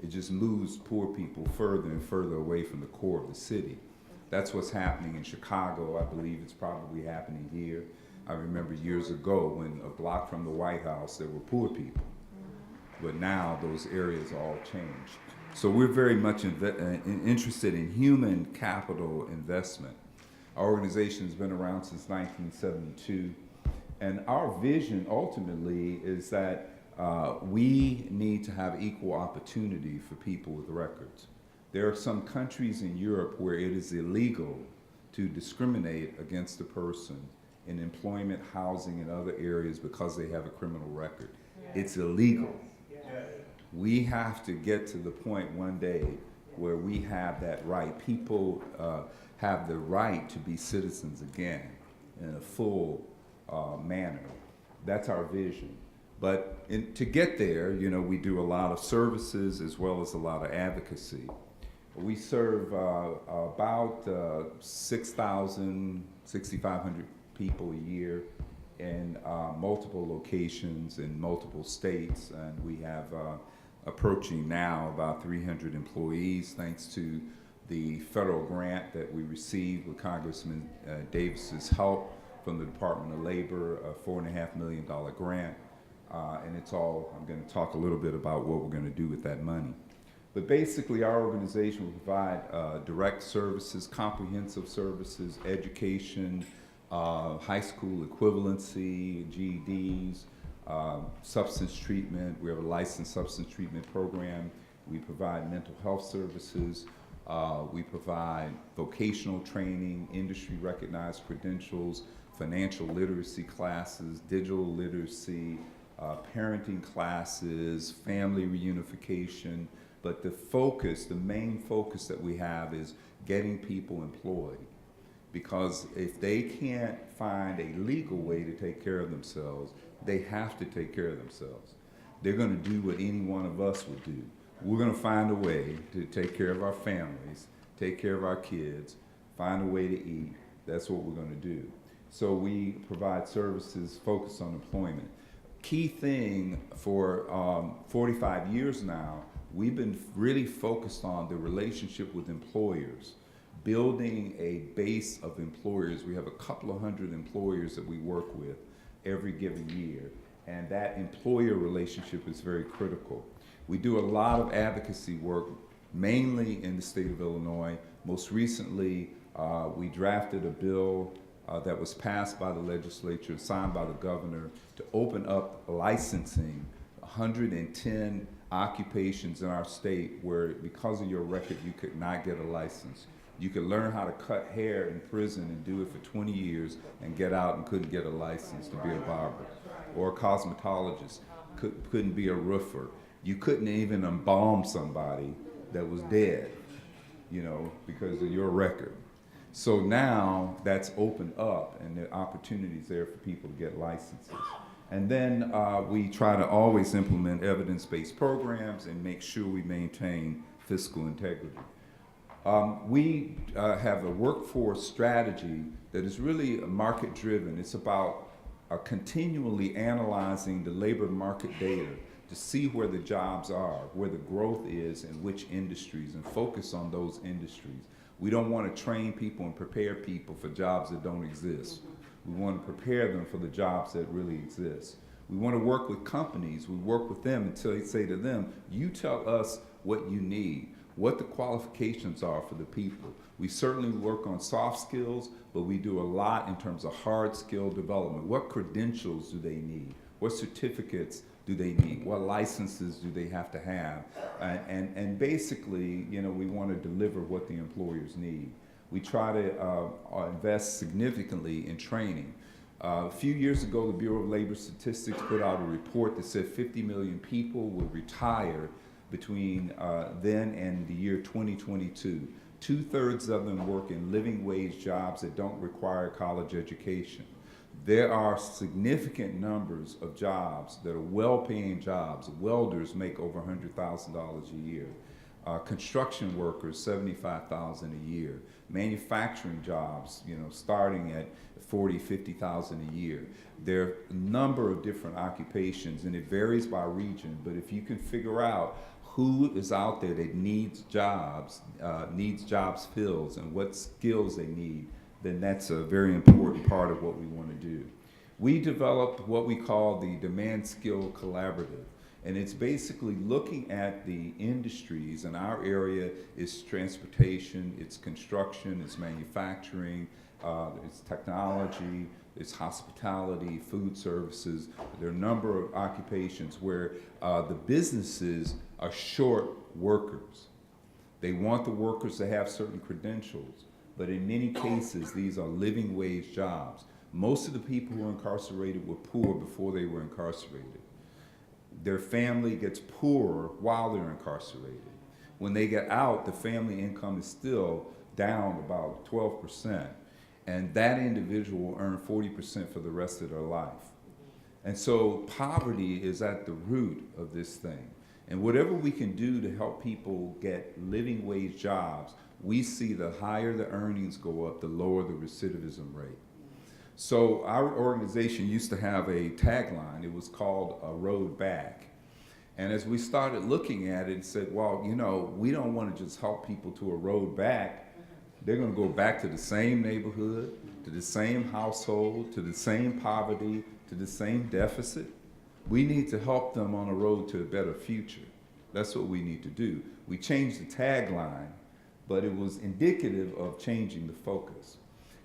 It just moves poor people further and further away from the core of the city. That's what's happening in Chicago. I believe it's probably happening here. I remember years ago when a block from the White House there were poor people. But now those areas all changed. So we're very much interested in human capital investment. Our organization has been around since 1972, and our vision ultimately is that we need to have equal opportunity for people with records. There are some countries in Europe where it is illegal to discriminate against a person in employment, housing, and other areas because they have a criminal record. It's illegal. We have to get to the point one day where we have that right. People have the right to be citizens again in a full manner. That's our vision. But to get there, you know, we do a lot of services as well as a lot of advocacy. We serve about 6,000, 6,500 people a year in multiple locations in multiple states, and we have approaching now about 300 employees thanks to the federal grant that we received with Congressman Davis's help from the Department of Labor, a $4.5 million grant. And it's all, I'm going to talk a little bit about what we're going to do with that money. But basically our organization will provide direct services, comprehensive services, education, high school equivalency, GEDs, substance treatment. We have a licensed substance treatment program. We provide mental health services. We provide vocational training, industry recognized credentials, financial literacy classes, digital literacy, parenting classes, family reunification. But the focus, the main focus that we have is getting people employed. Because if they can't find a legal way to take care of themselves, they have to take care of themselves. They're going to do what any one of us would do. We're going to find a way to take care of our families, take care of our kids, find a way to eat. That's what we're going to do. So we provide services focused on employment. Key thing for 45 years now, we've been really focused on the relationship with employers, building a base of employers. We have a couple of hundred employers that we work with every given year, and that employer relationship is very critical. We do a lot of advocacy work, mainly in the state of Illinois. Most recently, we drafted a bill that was passed by the legislature, signed by the governor, to open up licensing 110 occupations in our state where, because of your record, you could not get a license. You could learn how to cut hair in prison and do it for 20 years and get out and couldn't get a license to be a barber. Or a cosmetologist, couldn't be a roofer. You couldn't even embalm somebody that was dead, you know, because of your record. So now that's opened up and the opportunities there for people to get licenses. And then we try to always implement evidence-based programs and make sure we maintain fiscal integrity. We have a workforce strategy that is really market-driven. It's about continually analyzing the labor market data to see where the jobs are, where the growth is in which industries, and focus on those industries. We don't want to train people and prepare people for jobs that don't exist. We want to prepare them for the jobs that really exist. We want to work with companies. We work with them until they say to them, you tell us what you need, what the qualifications are for the people. We certainly work on soft skills, but we do a lot in terms of hard skill development. What credentials do they need? What certificates do they need? What licenses do they have to have? And basically, you know, we want to deliver what the employers need. We try to invest significantly in training. A few years ago, the Bureau of Labor Statistics put out a report that said 50 million people will retire between then and the year 2022. 2/3 of them work in living wage jobs that don't require college education. There are significant numbers of jobs that are well-paying jobs. Welders make over $100,000 a year. Construction workers, $75,000 a year. Manufacturing jobs, you know, starting at $40,000, $50,000 a year. There are a number of different occupations, and it varies by region, but if you can figure out who is out there that needs jobs filled, and what skills they need, then that's a very important part of what we want to do. We developed what we call the Demand Skill Collaborative, and it's basically looking at the industries, and our area is transportation, it's construction, it's manufacturing, it's technology, it's hospitality, food services. There are a number of occupations where the businesses are short workers. They want the workers to have certain credentials, but in many cases, these are living wage jobs. Most of the people who are incarcerated were poor before they were incarcerated. Their family gets poorer while they're incarcerated. When they get out, the family income is still down about 12%, and that individual will earn 40% for the rest of their life. And so poverty is at the root of this thing. And whatever we can do to help people get living wage jobs, we see the higher the earnings go up, the lower the recidivism rate. So our organization used to have a tagline. It was called A Road Back. And as we started looking at it and said, well, you know, we don't want to just help people to a road back. They're going to go back to the same neighborhood, to the same household, to the same poverty, to the same deficit. We need to help them on a road to a better future. That's what we need to do. We changed the tagline, but it was indicative of changing the focus.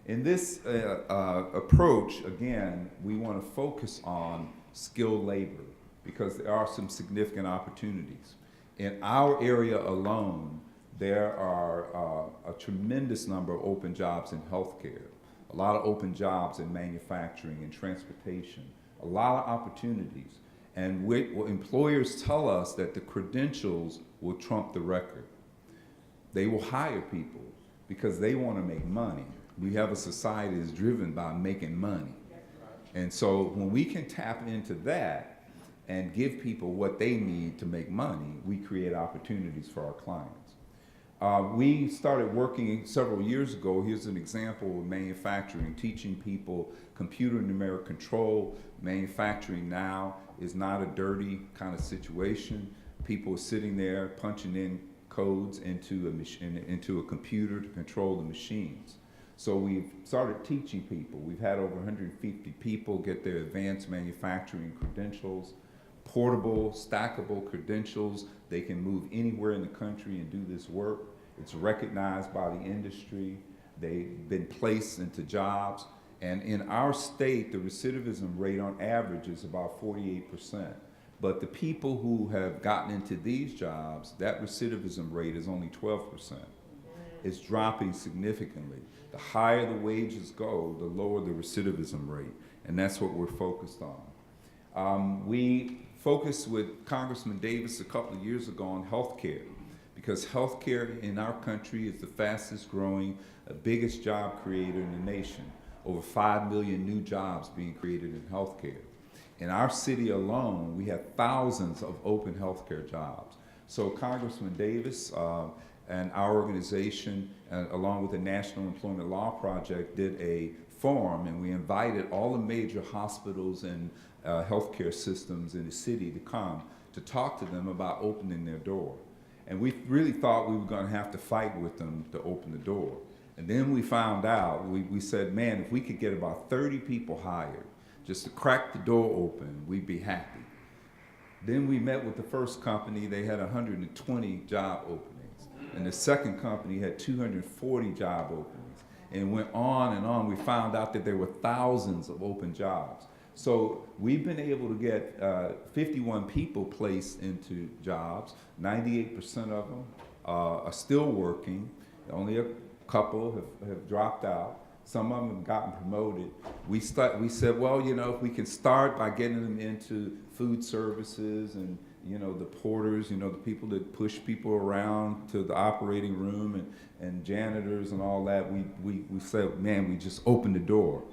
In this approach, again, we want to focus on skilled labor because there are some significant opportunities. In our area alone, there are a tremendous number of open jobs in healthcare, a lot of open jobs in manufacturing and transportation, a lot of opportunities. And employers tell us that the credentials will trump the record. They will hire people because they want to make money. We have a society that's driven by making money. And so when we can tap into that and give people what they need to make money, we create opportunities for our clients. We started working several years ago. Here's an example of manufacturing, teaching people computer numeric control. Manufacturing now is not a dirty kind of situation. People are sitting there punching in codes into a computer to control the machines. So we've started teaching people. We've had over 150 people get their advanced manufacturing credentials, portable, stackable credentials. They can move anywhere in the country and do this work. It's recognized by the industry. They've been placed into jobs. And in our state, the recidivism rate on average is about 48%. But the people who have gotten into these jobs, that recidivism rate is only 12%. It's dropping significantly. The higher the wages go, the lower the recidivism rate. And that's what we're focused on. We focused with Congressman Davis a couple of years ago on healthcare, because healthcare in our country is the fastest growing, biggest job creator in the nation. Over 5 million new jobs being created in healthcare. In our city alone, we have thousands of open healthcare jobs. So Congressman Davis and our organization, along with the National Employment Law Project, did a forum, and we invited all the major hospitals and healthcare systems in the city to come to talk to them about opening their door. And we really thought we were going to have to fight with them to open the door. And then we found out, we said, man, if we could get about 30 people hired just to crack the door open, we'd be happy. Then we met with the first company. They had 120 job openings. And the second company had 240 job openings. And it went on and on. We found out that there were thousands of open jobs. So we've been able to get 51 people placed into jobs. 98% of them are still working. Only a couple have dropped out. Some of them have gotten promoted. We said, well, you know, if we can start by getting them into food services and, you know, the porters, you know, the people that push people around to the operating room and janitors and all that, we said, man, we just opened the door.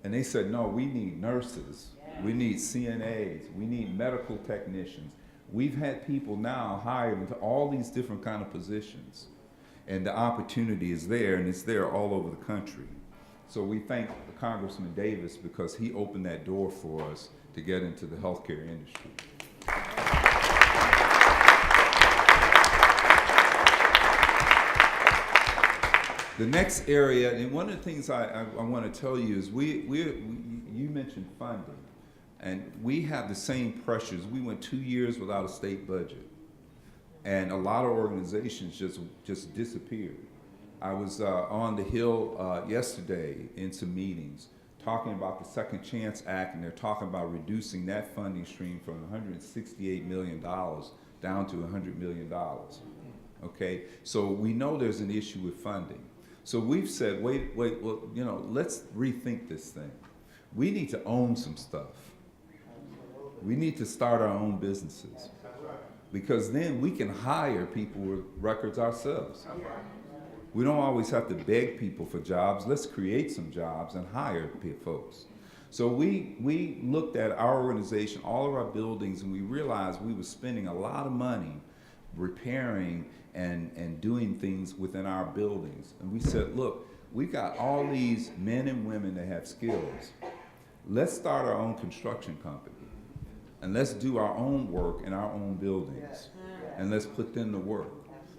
And they said, no, we need nurses, we need CNAs, we need medical technicians. We've had people now hired into all these different kind of positions. And the opportunity is there, and it's there all over the country. So we thank Congressman Davis because he opened that door for us to get into the healthcare industry. The next area, and one of the things I want to tell you is you mentioned funding, and we have the same pressures. We went 2 years without a state budget, and a lot of organizations just disappeared. I was on the Hill yesterday in some meetings talking about the Second Chance Act, and they're talking about reducing that funding stream from $168 million down to $100 million. Okay, so we know there's an issue with funding. So we've said, wait, well, you know, let's rethink this thing. We need to own some stuff. We need to start our own businesses, because then we can hire people with records ourselves. We don't always have to beg people for jobs. Let's create some jobs and hire folks. So we looked at our organization, all of our buildings, and we realized we were spending a lot of money repairing and doing things within our buildings. And we said, look, we've got all these men and women that have skills. Let's start our own construction company, and let's do our own work in our own buildings, and let's put them to work.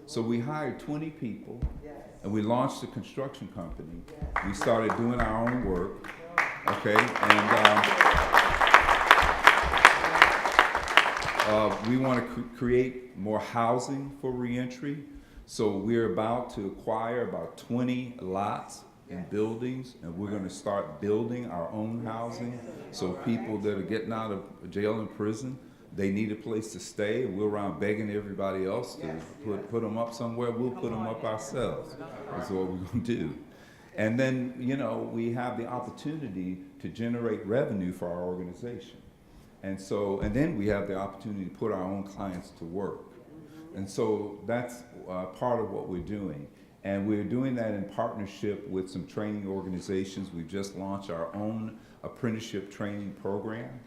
So we hired 20 people, and we launched a construction company. We started doing our own work, okay? And we want to create more housing for reentry. So we're about to acquire about 20 lots and buildings, and we're going to start building our own housing. So people that are getting out of jail and prison, they need a place to stay. We're around begging everybody else to put them up somewhere. We'll put them up ourselves. That's what we're going to do. And then, you know, we have the opportunity to generate revenue for our organization. And then we have the opportunity to put our own clients to work. And so that's part of what we're doing. And we're doing that in partnership with some training organizations. We've just launched our own apprenticeship training program.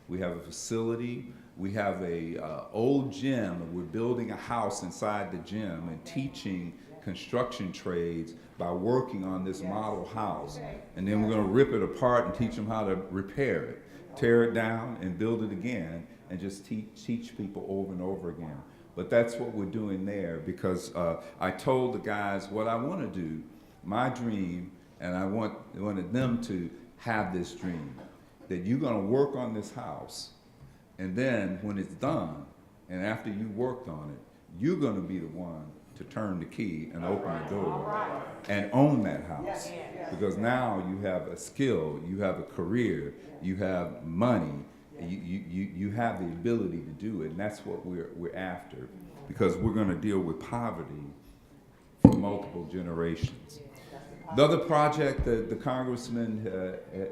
We have a facility. We have a old gym, and we're building a house inside the gym and teaching construction trades by working on this model house. And then we're going to rip it apart and teach them how to repair it, tear it down and build it again, and just teach people over and over again. But that's what we're doing there, because I told the guys what I want to do, my dream, and I wanted them to have this dream, that you're going to work on this house, and then when it's done, and after you worked on it, you're going to be the one to turn the key and open the door and own that house. Because now you have a skill, you have a career, you have money, you have the ability to do it, and that's what we're after, because we're going to deal with poverty for multiple generations. The other project that the congressman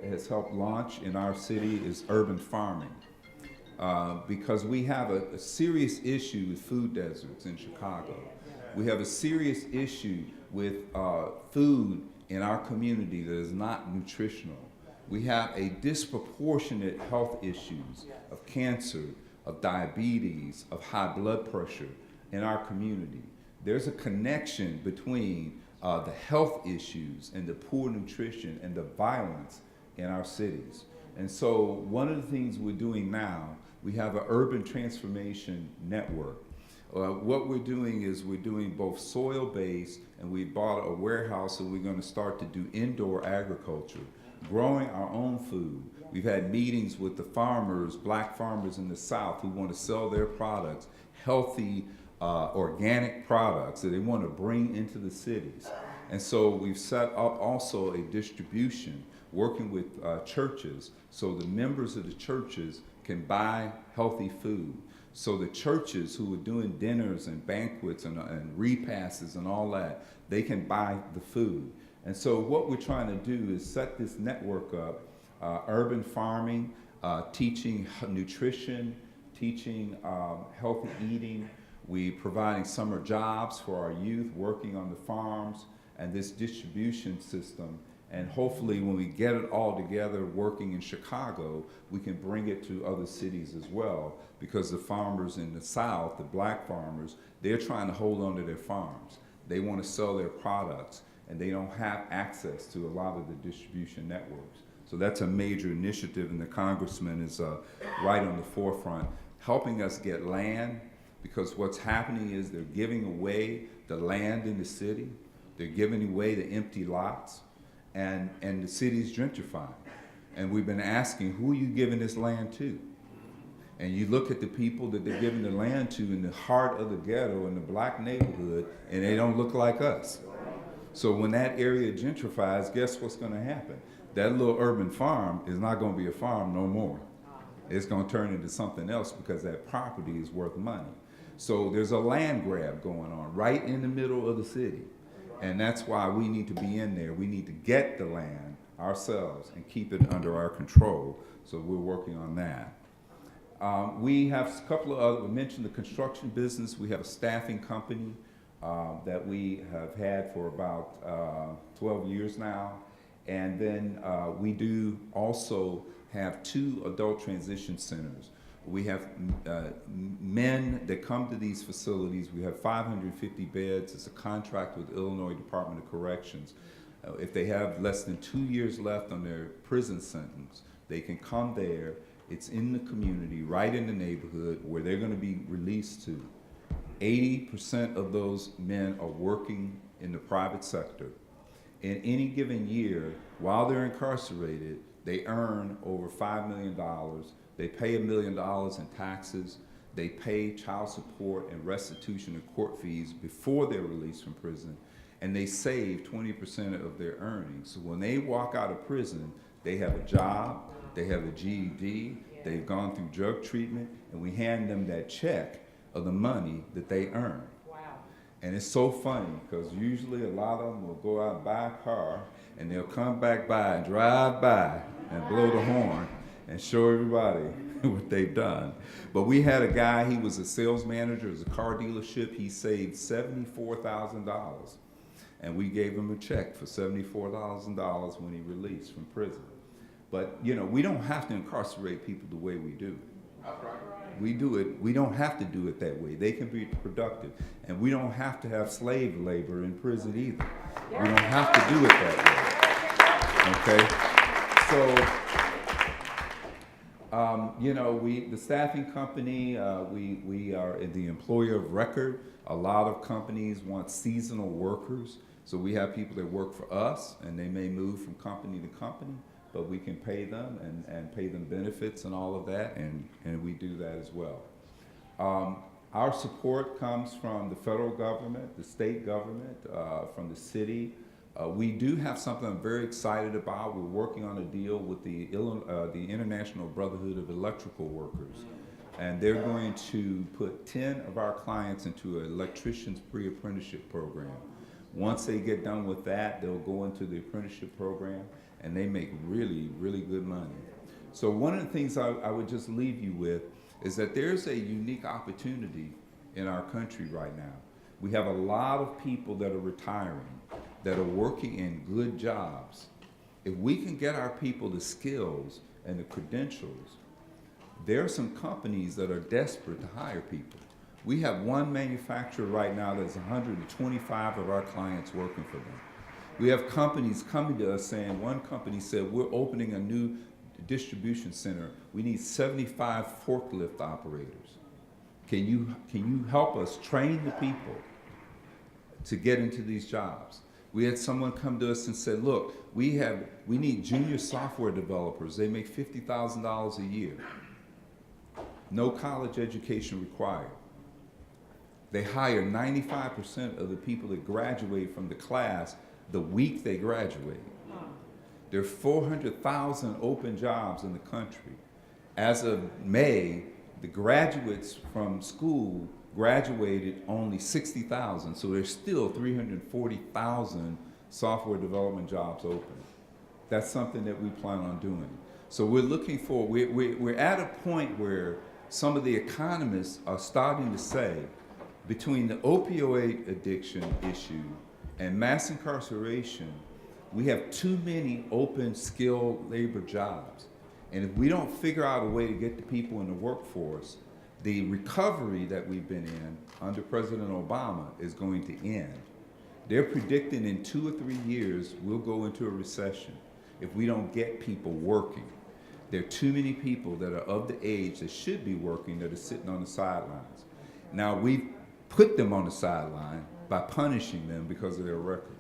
has helped launch in our city is urban farming, because we have a serious issue with food deserts in Chicago. We have a serious issue with food in our community that is not nutritional. We have a disproportionate health issues of cancer, of diabetes, of high blood pressure in our community. There's a connection between the health issues and the poor nutrition and the violence in our cities. And so one of the things we're doing now, we have an urban transformation network. What we're doing is we're doing both soil-based, and we bought a warehouse, and we're going to start to do indoor agriculture, growing our own food. We've had meetings with the farmers, black farmers in the South, who want to sell their products, healthy, organic products that they want to bring into the cities. And so we've set up also a distribution working with churches so the members of the churches can buy healthy food. So the churches who are doing dinners and banquets and repasses and all that, they can buy the food. And so what we're trying to do is set this network up, urban farming, teaching nutrition, teaching healthy eating. We're providing summer jobs for our youth working on the farms and this distribution system. And hopefully when we get it all together working in Chicago, we can bring it to other cities as well, because the farmers in the South, the black farmers, they're trying to hold on to their farms. They want to sell their products, and they don't have access to a lot of the distribution networks. So that's a major initiative, and the congressman is right on the forefront, helping us get land, because what's happening is they're giving away the land in the city, they're giving away the empty lots, and the city's gentrifying. And we've been asking, who are you giving this land to? And you look at the people that they're giving the land to in the heart of the ghetto, in the black neighborhood, and they don't look like us. So when that area gentrifies, guess what's gonna happen? That little urban farm is not gonna be a farm no more. It's gonna turn into something else because that property is worth money. So there's a land grab going on right in the middle of the city. And that's why we need to be in there. We need to get the land ourselves and keep it under our control. So we're working on that. We have a couple of other, we mentioned the construction business. We have a staffing company that we have had for about 12 years now. And then we do also have 2 adult transition centers. We have men that come to these facilities. We have 550 beds. It's a contract with Illinois Department of Corrections. If they have less than 2 years left on their prison sentence, they can come there. It's in the community, right in the neighborhood, where they're going to be released to. 80% of those men are working in the private sector. In any given year, while they're incarcerated, they earn over $5 million. They pay $1 million in taxes. They pay child support and restitution and court fees before they're released from prison. And they save 20% of their earnings. So when they walk out of prison, they have a job, they have a GED, they've gone through drug treatment, and we hand them that check of the money that they earn. Wow. And it's so funny, because usually a lot of them will go out and buy a car, and they'll come back by and drive by and blow the horn and show everybody what they've done. But we had a guy, he was a sales manager at a car dealership. He saved $74,000. And we gave him a check for $74,000 when he released from prison. But, you know, we don't have to incarcerate people the way we do. We do it, we don't have to do it that way. They can be productive. And we don't have to have slave labor in prison either. We don't have to do it that way. Okay? So, you know, the staffing company, we are the employer of record. A lot of companies want seasonal workers. So we have people that work for us, and they may move from company to company, but we can pay them and pay them benefits and all of that, and we do that as well. Our support comes from the federal government, the state government, from the city. We do have something I'm very excited about. We're working on a deal with the International Brotherhood of Electrical Workers. And they're going to put 10 of our clients into an electrician's pre-apprenticeship program. Once they get done with that, they'll go into the apprenticeship program, and they make really, really good money. So one of the things I would just leave you with is that there's a unique opportunity in our country right now. We have a lot of people that are retiring, that are working in good jobs. If we can get our people the skills and the credentials, there are some companies that are desperate to hire people. We have one manufacturer right now that's 125 of our clients working for them. We have companies coming to us saying, one company said, we're opening a new distribution center. We need 75 forklift operators. Can you help us train the people to get into these jobs? We had someone come to us and said, look, we need junior software developers. They make $50,000 a year. No college education required. They hire 95% of the people that graduate from the class the week they graduate. There are 400,000 open jobs in the country. As of May, the graduates from school graduated only 60,000, so there's still 340,000 software development jobs open. That's something that we plan on doing. So we're looking for, we're at a point where some of the economists are starting to say, between the opioid addiction issue and mass incarceration, we have too many open skilled labor jobs. And if we don't figure out a way to get the people in the workforce, the recovery that we've been in under President Obama is going to end. They're predicting in 2 or 3 years, we'll go into a recession if we don't get people working. There are too many people that are of the age that should be working that are sitting on the sidelines. Now, we've put them on the sideline by punishing them because of their record.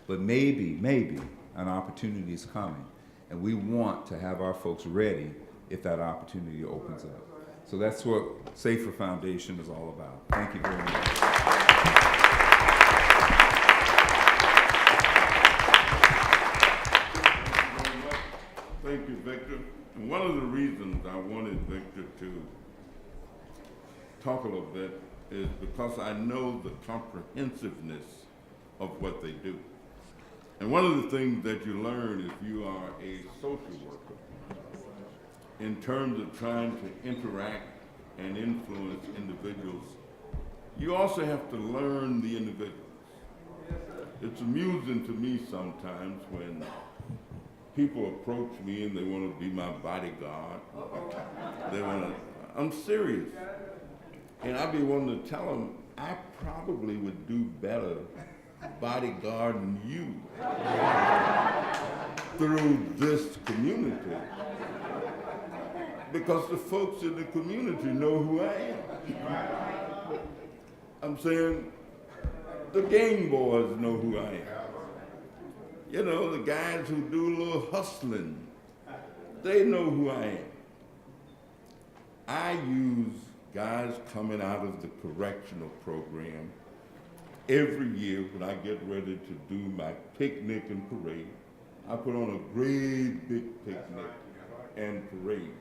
But maybe an opportunity is coming, and we want to have our folks ready if that opportunity opens up. So that's what Safer Foundation is all about. Thank you very much. Thank you, Victor. And one of the reasons I wanted Victor to talk a little bit is because I know the comprehensiveness of what they do. And one of the things that you learn if you are a social worker in terms of trying to interact and influence individuals, you also have to learn the individuals. It's amusing to me sometimes when people approach me and they want to be my bodyguard. I'm serious. And I be wanting to tell them, I probably would do better bodyguarding you through this community. Because the folks in the community know who I am. I'm saying the gang boys know who I am. You know, the guys who do a little hustling, they know who I am. I use guys coming out of the correctional program every year when I get ready to do my picnic and parade. I put on a great big picnic and parade.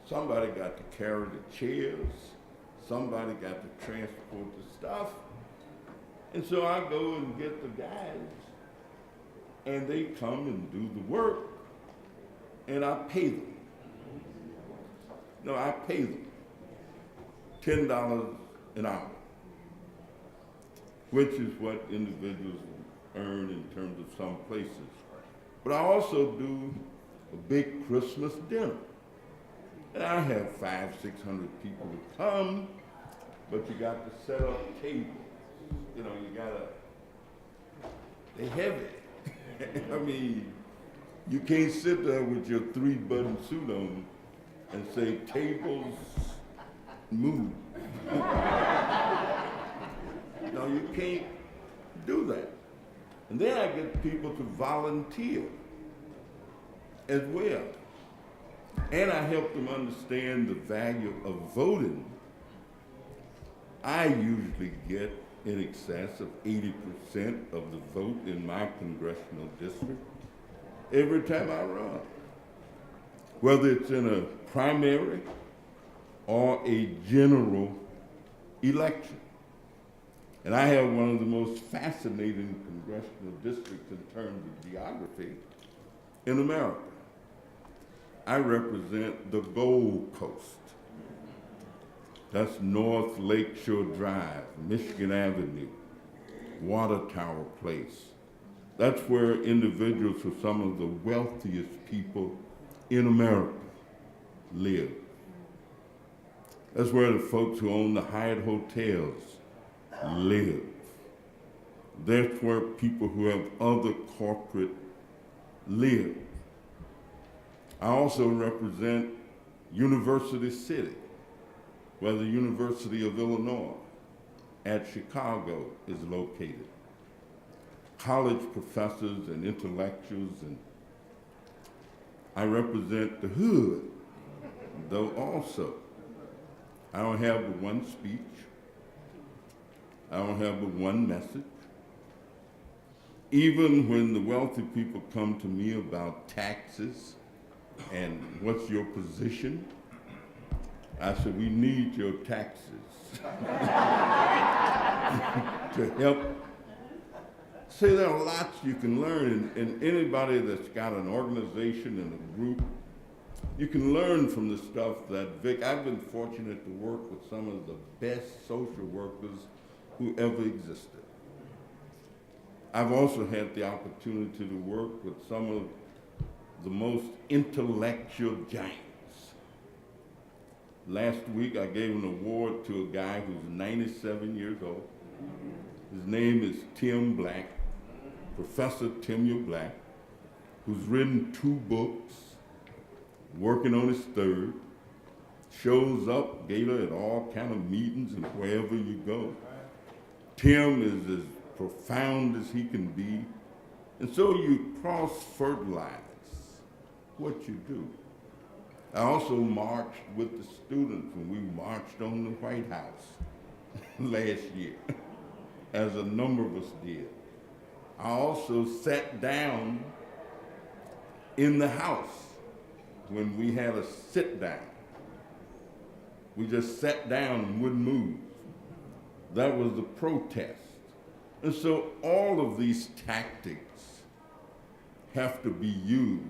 Somebody got to carry the chairs, somebody got to transport the stuff, and so I go and get the guys, and they come and do the work, and I pay them. No, I pay them $10 an hour, which is what individuals earn in terms of some places. But I also do a big Christmas dinner. And I have 500, 600 people who come, but you got to set up tables. You know, they're heavy. I mean, you can't sit there with your 3-button suit on and say, tables, move. No, you can't do that. And then I get people to volunteer as well. And I help them understand the value of voting. I usually get in excess of 80% of the vote in my congressional district every time I run, whether it's in a primary or a general election. And I have one of the most fascinating congressional districts in terms of geography in America. I represent the Gold Coast. That's North Lakeshore Drive, Michigan Avenue, Water Tower Place. That's where individuals who are some of the wealthiest people in America live. That's where the folks who own the Hyatt hotels live. That's where people who have other corporate live. I also represent University City, where the University of Illinois at Chicago is located. College professors and intellectuals, and I represent the hood, though also I don't have but one speech, I don't have but one message, even when the wealthy people come to me about taxes and what's your position, I said, we need your taxes to help. See, there are lots you can learn, and anybody that's got an organization and a group, you can learn from the stuff that Vic, I've been fortunate to work with some of the best social workers who ever existed. I've also had the opportunity to work with some of the most intellectual giants. Last week, I gave an award to a guy who's 97 years old. His name is Tim Black, Professor Timur Black, who's written 2 books, working on his 3rd, shows up, Gator, at all kind of meetings and wherever you go. Tim is as profound as he can be, and so you cross-fertilize what you do. I also marched with the students when we marched on the White House last year, as a number of us did. I also sat down in the House when we had a sit down. We just sat down and wouldn't move. That was the protest. And so all of these tactics have to be used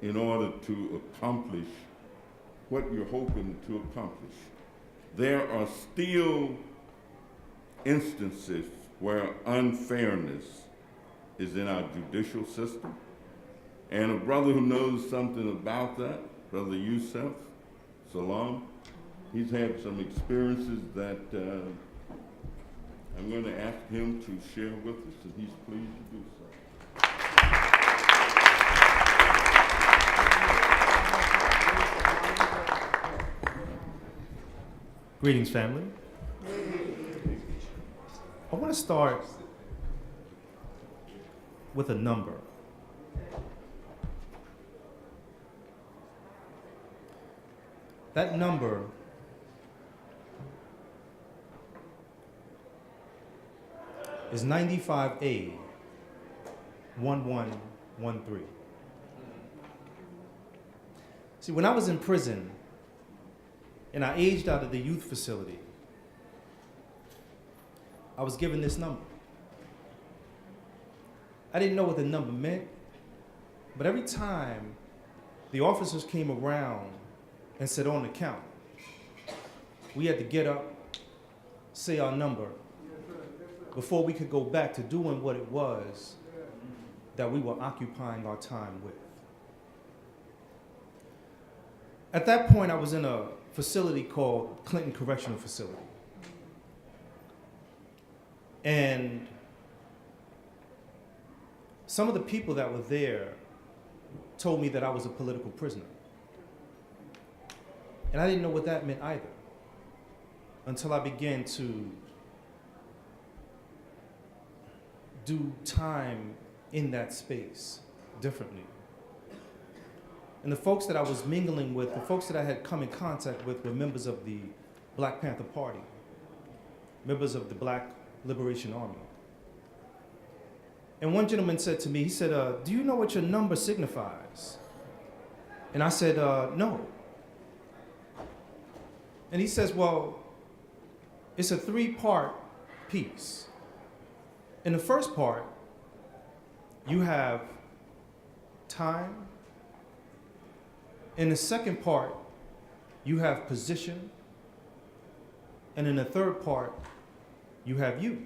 in order to accomplish what you're hoping to accomplish. There are still instances where unfairness is in our judicial system. And a brother who knows something about that, Brother Youssef Salam, he's had some experiences that I'm going to ask him to share with us, and he's pleased to do so. Greetings, family. I want to start with a number. That number is 95A 1113. See, when I was in prison and I aged out of the youth facility, I was given this number. I didn't know what the number meant, but every time the officers came around and said on the count, we had to get up, say our number, before we could go back to doing what it was that we were occupying our time with. At that point, I was in a facility called Clinton Correctional Facility. And some of the people that were there told me that I was a political prisoner. And I didn't know what that meant either until I began to do time in that space differently. And the folks that I was mingling with, the folks that I had come in contact with, were members of the Black Panther Party, members of the Black Liberation Army. And one gentleman said to me, he said, do you know what your number signifies? And I said, no. And he says, well, it's a 3-part piece. In the first part, you have time. In the second part, you have position. And in the third part, you have you.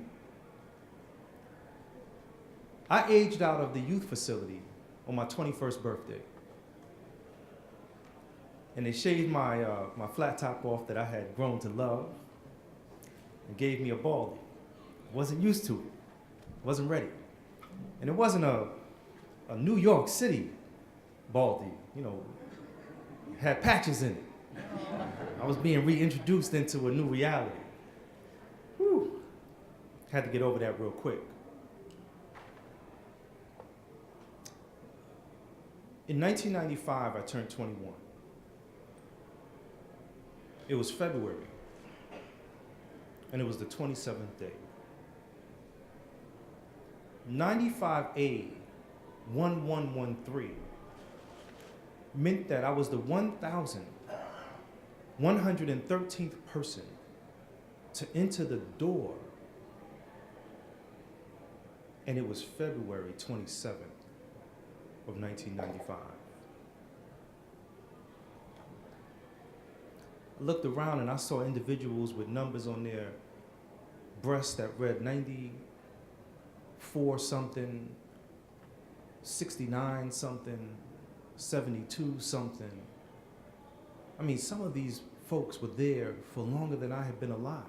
I aged out of the youth facility on my 21st birthday. And they shaved my flat top off that I had grown to love and gave me a baldy. Wasn't used to it. Wasn't ready. And it wasn't a New York City baldy, you know, it had patches in it. I was being reintroduced into a new reality. Whew. Had to get over that real quick. In 1995, I turned 21. It was February, and it was the 27th day. 95A 1113 meant that I was the 1,113th person to enter the door, and it was February 27th of 1995. I looked around and I saw individuals with numbers on their breasts that read 94 something, 69 something, 72 something. I mean, some of these folks were there for longer than I had been alive.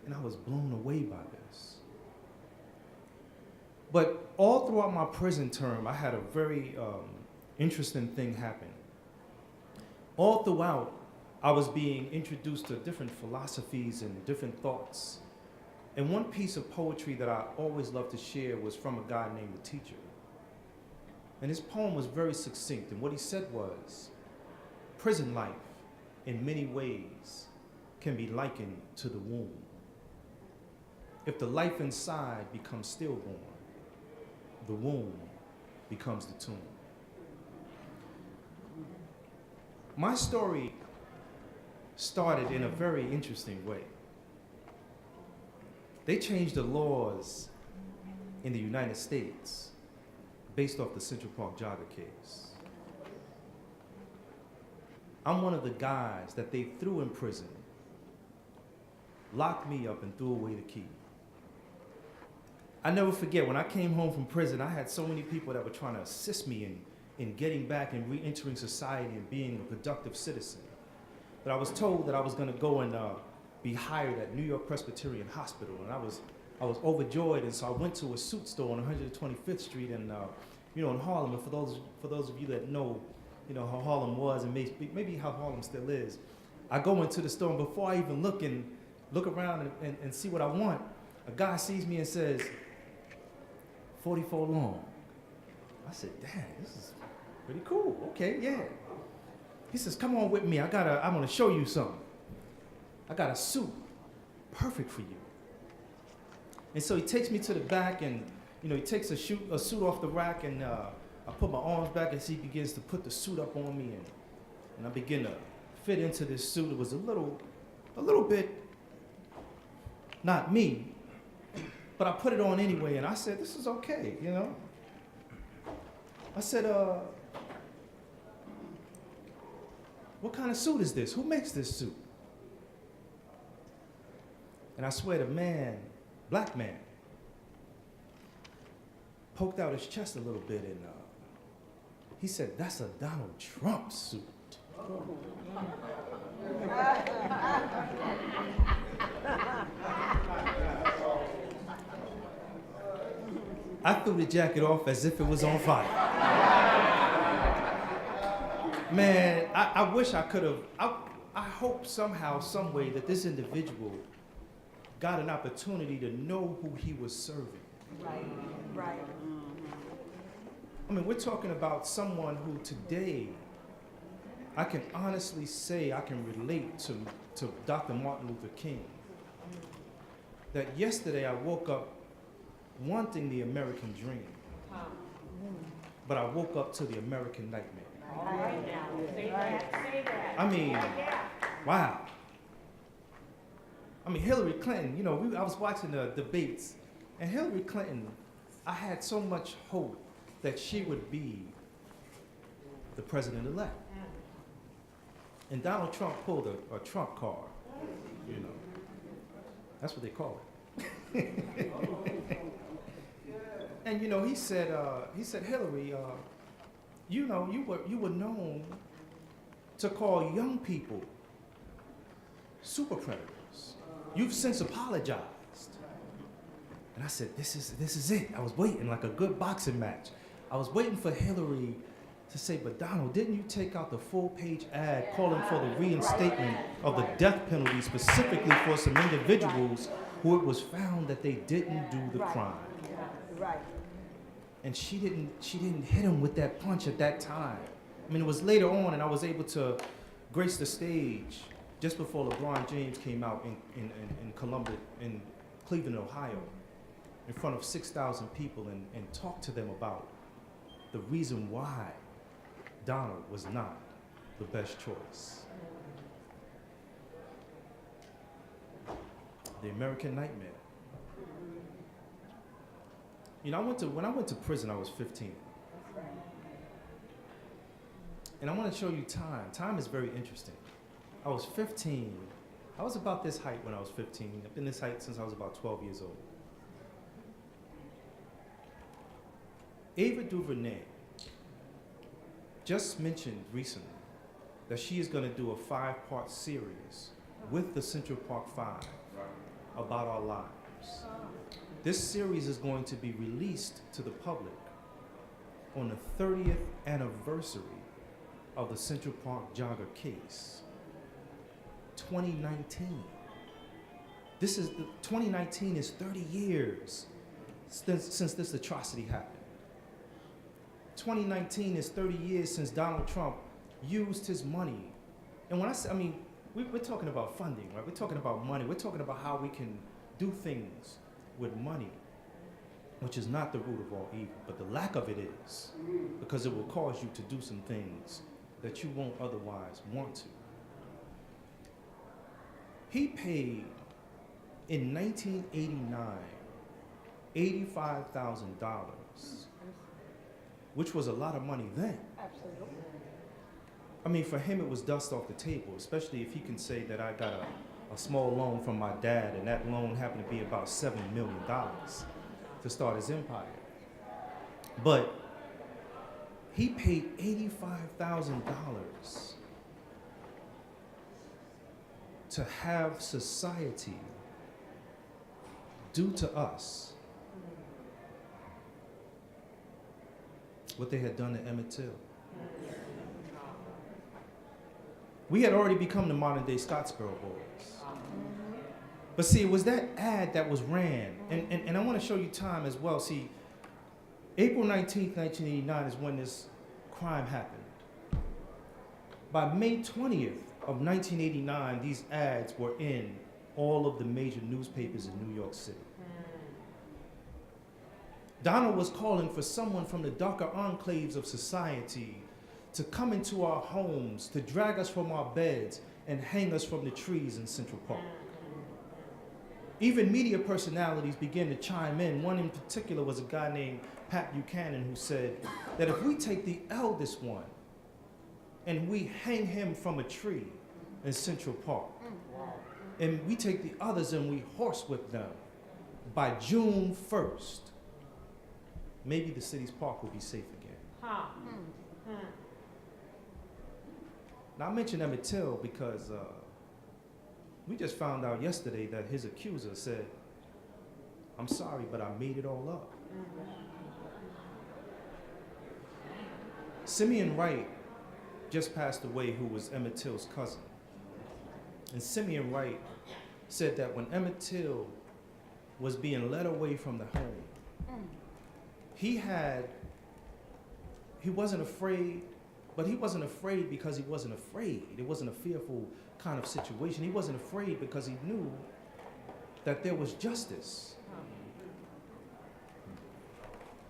And I was blown away by this. But all throughout my prison term, I had a very interesting thing happen. All throughout, I was being introduced to different philosophies and different thoughts. And one piece of poetry that I always loved to share was from a guy named The Teacher. And his poem was very succinct, and what he said was, prison life, in many ways, can be likened to the womb. If the life inside becomes stillborn, the womb becomes the tomb. My story started in a very interesting way. They changed the laws in the United States based off the Central Park jogger case. I'm one of the guys that they threw in prison, locked me up and threw away the key. I never forget, when I came home from prison, I had so many people that were trying to assist me in getting back and re-entering society and being a productive citizen. But I was told that I was gonna go and be hired at New York Presbyterian Hospital, and I was overjoyed, and so I went to a suit store on 125th Street in Harlem. And for those of you that know, how Harlem was and maybe how Harlem still is, I go into the store, and before I even look around and see what I want, a guy sees me and says, 44 long. I said, damn, this is pretty cool. Okay, yeah. He says, come on with me. I'm gonna show you something. I got a suit, perfect for you. And so he takes me to the back, and he takes a suit off the rack, and I put my arms back as he begins to put the suit up on me, and I begin to fit into this suit. It was a little bit not me, but I put it on anyway, and I said, this is okay, I said, what kind of suit is this? Who makes this suit? And I swear the man, black man, poked out his chest a little bit, and he said, that's a Donald Trump suit. I threw the jacket off as if it was on fire. Man, I wish I could have, I hope somehow, some way that this individual got an opportunity to know who he was serving. Right. I mean, we're talking about someone who today, I can honestly say I can relate to Dr. Martin Luther King. That yesterday I woke up wanting the American dream, but I woke up to the American nightmare. All right now, say that. I mean, wow. I mean, Hillary Clinton, I was watching the debates, and Hillary Clinton, I had so much hope that she would be the president-elect. And Donald Trump pulled a Trump card, That's what they call it. And he said, Hillary, you were known to call young people super predators. You've since apologized. And I said, this is it. I was waiting like a good boxing match. I was waiting for Hillary to say, but Donald, didn't you take out the full-page ad calling for the reinstatement of the death penalty specifically for some individuals who it was found that they didn't do the crime? Right. And she didn't hit him with that punch at that time. I mean, it was later on, and I was able to grace the stage just before LeBron James came out in Cleveland, Ohio. in front of 6,000 people and talk to them about the reason why Donald was not the best choice. The American nightmare. You know, when I went to prison, I was 15. And I want to show you time. Time is very interesting. I was 15. I was about this height when I was 15. I've been this height since I was about 12 years old. Ava DuVernay just mentioned recently that she is going to do a 5-part series with the Central Park 5 about our lives. This series is going to be released to the public on the 30th anniversary of the Central Park jogger case, 2019. 2019 is 30 years since this atrocity happened. 2019 is 30 years since Donald Trump used his money. And when I say, we're talking about funding, right? We're talking about money. We're talking about how we can do things with money, which is not the root of all evil, but the lack of it is, because it will cause you to do some things that you won't otherwise want to. He paid, in 1989, $85,000, which was a lot of money then. Absolutely. I mean, for him, it was dust off the table, especially if he can say that I got a small loan from my dad, and that loan happened to be about $7 million to start his empire. But he paid $85,000 to have society do to us what they had done to Emmett Till. We had already become the modern day Scottsboro Boys. But see, it was that ad that was ran. And I want to show you time as well. See, April 19th, 1989 is when this crime happened. By May 20th of 1989, these ads were in all of the major newspapers in New York City. Donald was calling for someone from the darker enclaves of society to come into our homes, to drag us from our beds and hang us from the trees in Central Park. Even media personalities began to chime in. One in particular was a guy named Pat Buchanan, who said that if we take the eldest one and we hang him from a tree in Central Park, and we take the others and we horsewhip them, by June 1st, maybe the city's park will be safe again. Now, I mention Emmett Till because we just found out yesterday that his accuser said, "I'm sorry, but I made it all up." Simeon Wright just passed away, who was Emmett Till's cousin. And Simeon Wright said that when Emmett Till was being led away from the home, he wasn't afraid, but he wasn't afraid because he wasn't afraid. It wasn't a fearful kind of situation. He wasn't afraid because he knew that there was justice.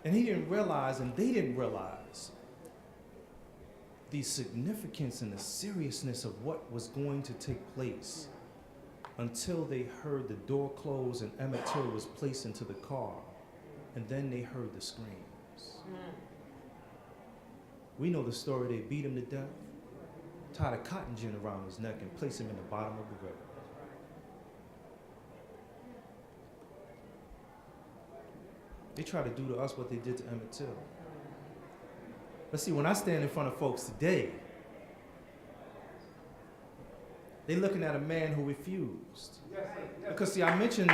And he didn't realize, and they didn't realize, the significance and the seriousness of what was going to take place until they heard the door close and Emmett Till was placed into the car, and then they heard the screams. We know the story. They beat him to death, tied a cotton gin around his neck, and placed him in the bottom of the river. They try to do to us what they did to Emmett Till. But see, when I stand in front of folks today, they're looking at a man who refused. Because see, I mentioned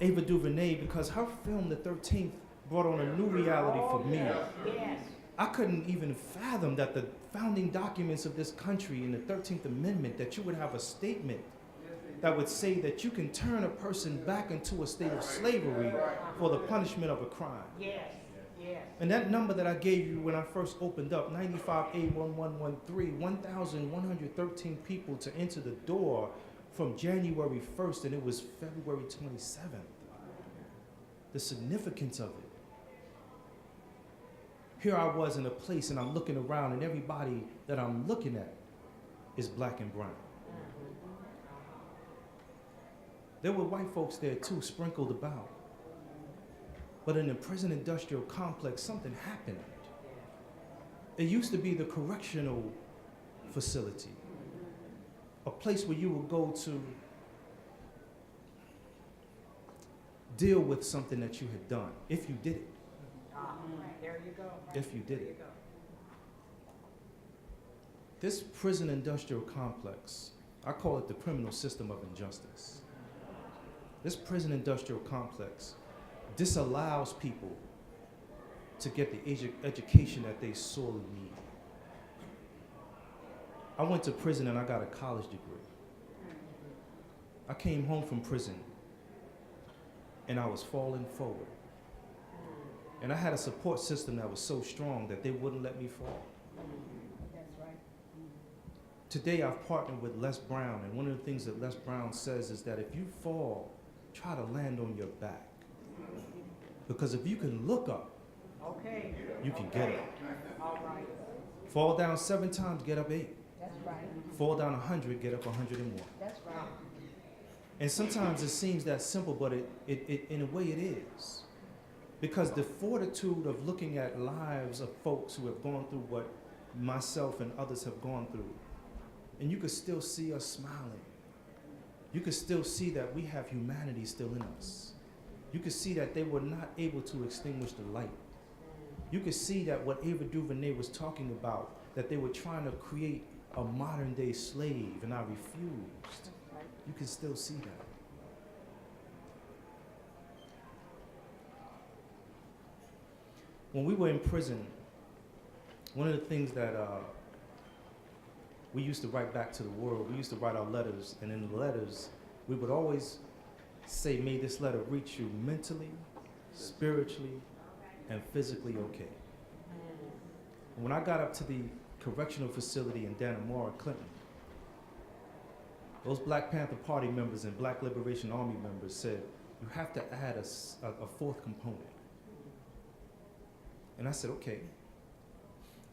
Ava DuVernay because her film, The 13th, brought on a new reality for me. Yes. I couldn't even fathom that the founding documents of this country in the 13th Amendment, that you would have a statement that would say that you can turn a person back into a state of slavery for the punishment of a crime. Yes. Yes. And that number that I gave you when I first opened up, 95A1113, 1,113 people to enter the door from January 1st and it was February 27th. The significance of it. Here I was in a place and I'm looking around and everybody that I'm looking at is black and brown. There were white folks there too, sprinkled about. But in the prison industrial complex, something happened. It used to be the correctional facility, a place where you would go to deal with something that you had done, if you did it. There you go. If you did it. This prison industrial complex, I call it the criminal system of injustice. This prison industrial complex disallows people to get the education that they sorely need. I went to prison and I got a college degree. I came home from prison and I was falling forward. And I had a support system that was so strong that they wouldn't let me fall. That's right. Today I've partnered with Les Brown, and one of the things that Les Brown says is that if you fall, try to land on your back. Because if you can look up, Okay. you can get up. All right. Fall down 7 times, get up 8. That's right. Fall down 100, get up 101. That's right. And sometimes it seems that simple, but it in a way it is. Because the fortitude of looking at lives of folks who have gone through what myself and others have gone through, and you could still see us smiling. You could still see that we have humanity still in us. You could see that they were not able to extinguish the light. You could see that what Ava DuVernay was talking about, that they were trying to create a modern day slave, and I refused. You can still see that. When we were in prison, one of the things that we used to write back to the world, we used to write our letters, and in the letters, we would always say, may this letter reach you mentally, spiritually, and physically okay. And when I got up to the correctional facility in Dannemora, Clinton, those Black Panther Party members and Black Liberation Army members said, you have to add a fourth component. And I said, okay.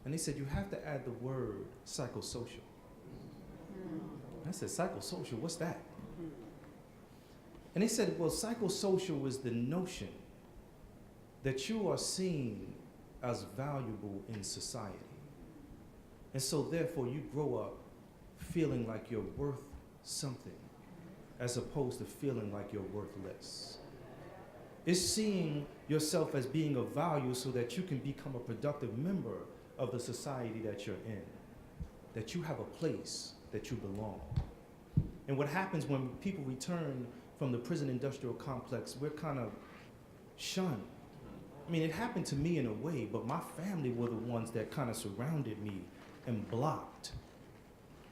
And they said, you have to add the word psychosocial. I said, psychosocial, what's that? And they said, well, psychosocial is the notion that you are seen as valuable in society. And so therefore you grow up feeling like you're worth something as opposed to feeling like you're worthless. It's seeing yourself as being of value so that you can become a productive member of the society that you're in, that you have a place, that you belong. And what happens when people return from the prison industrial complex, we're kind of shunned. I mean, it happened to me in a way, but my family were the ones that kind of surrounded me and blocked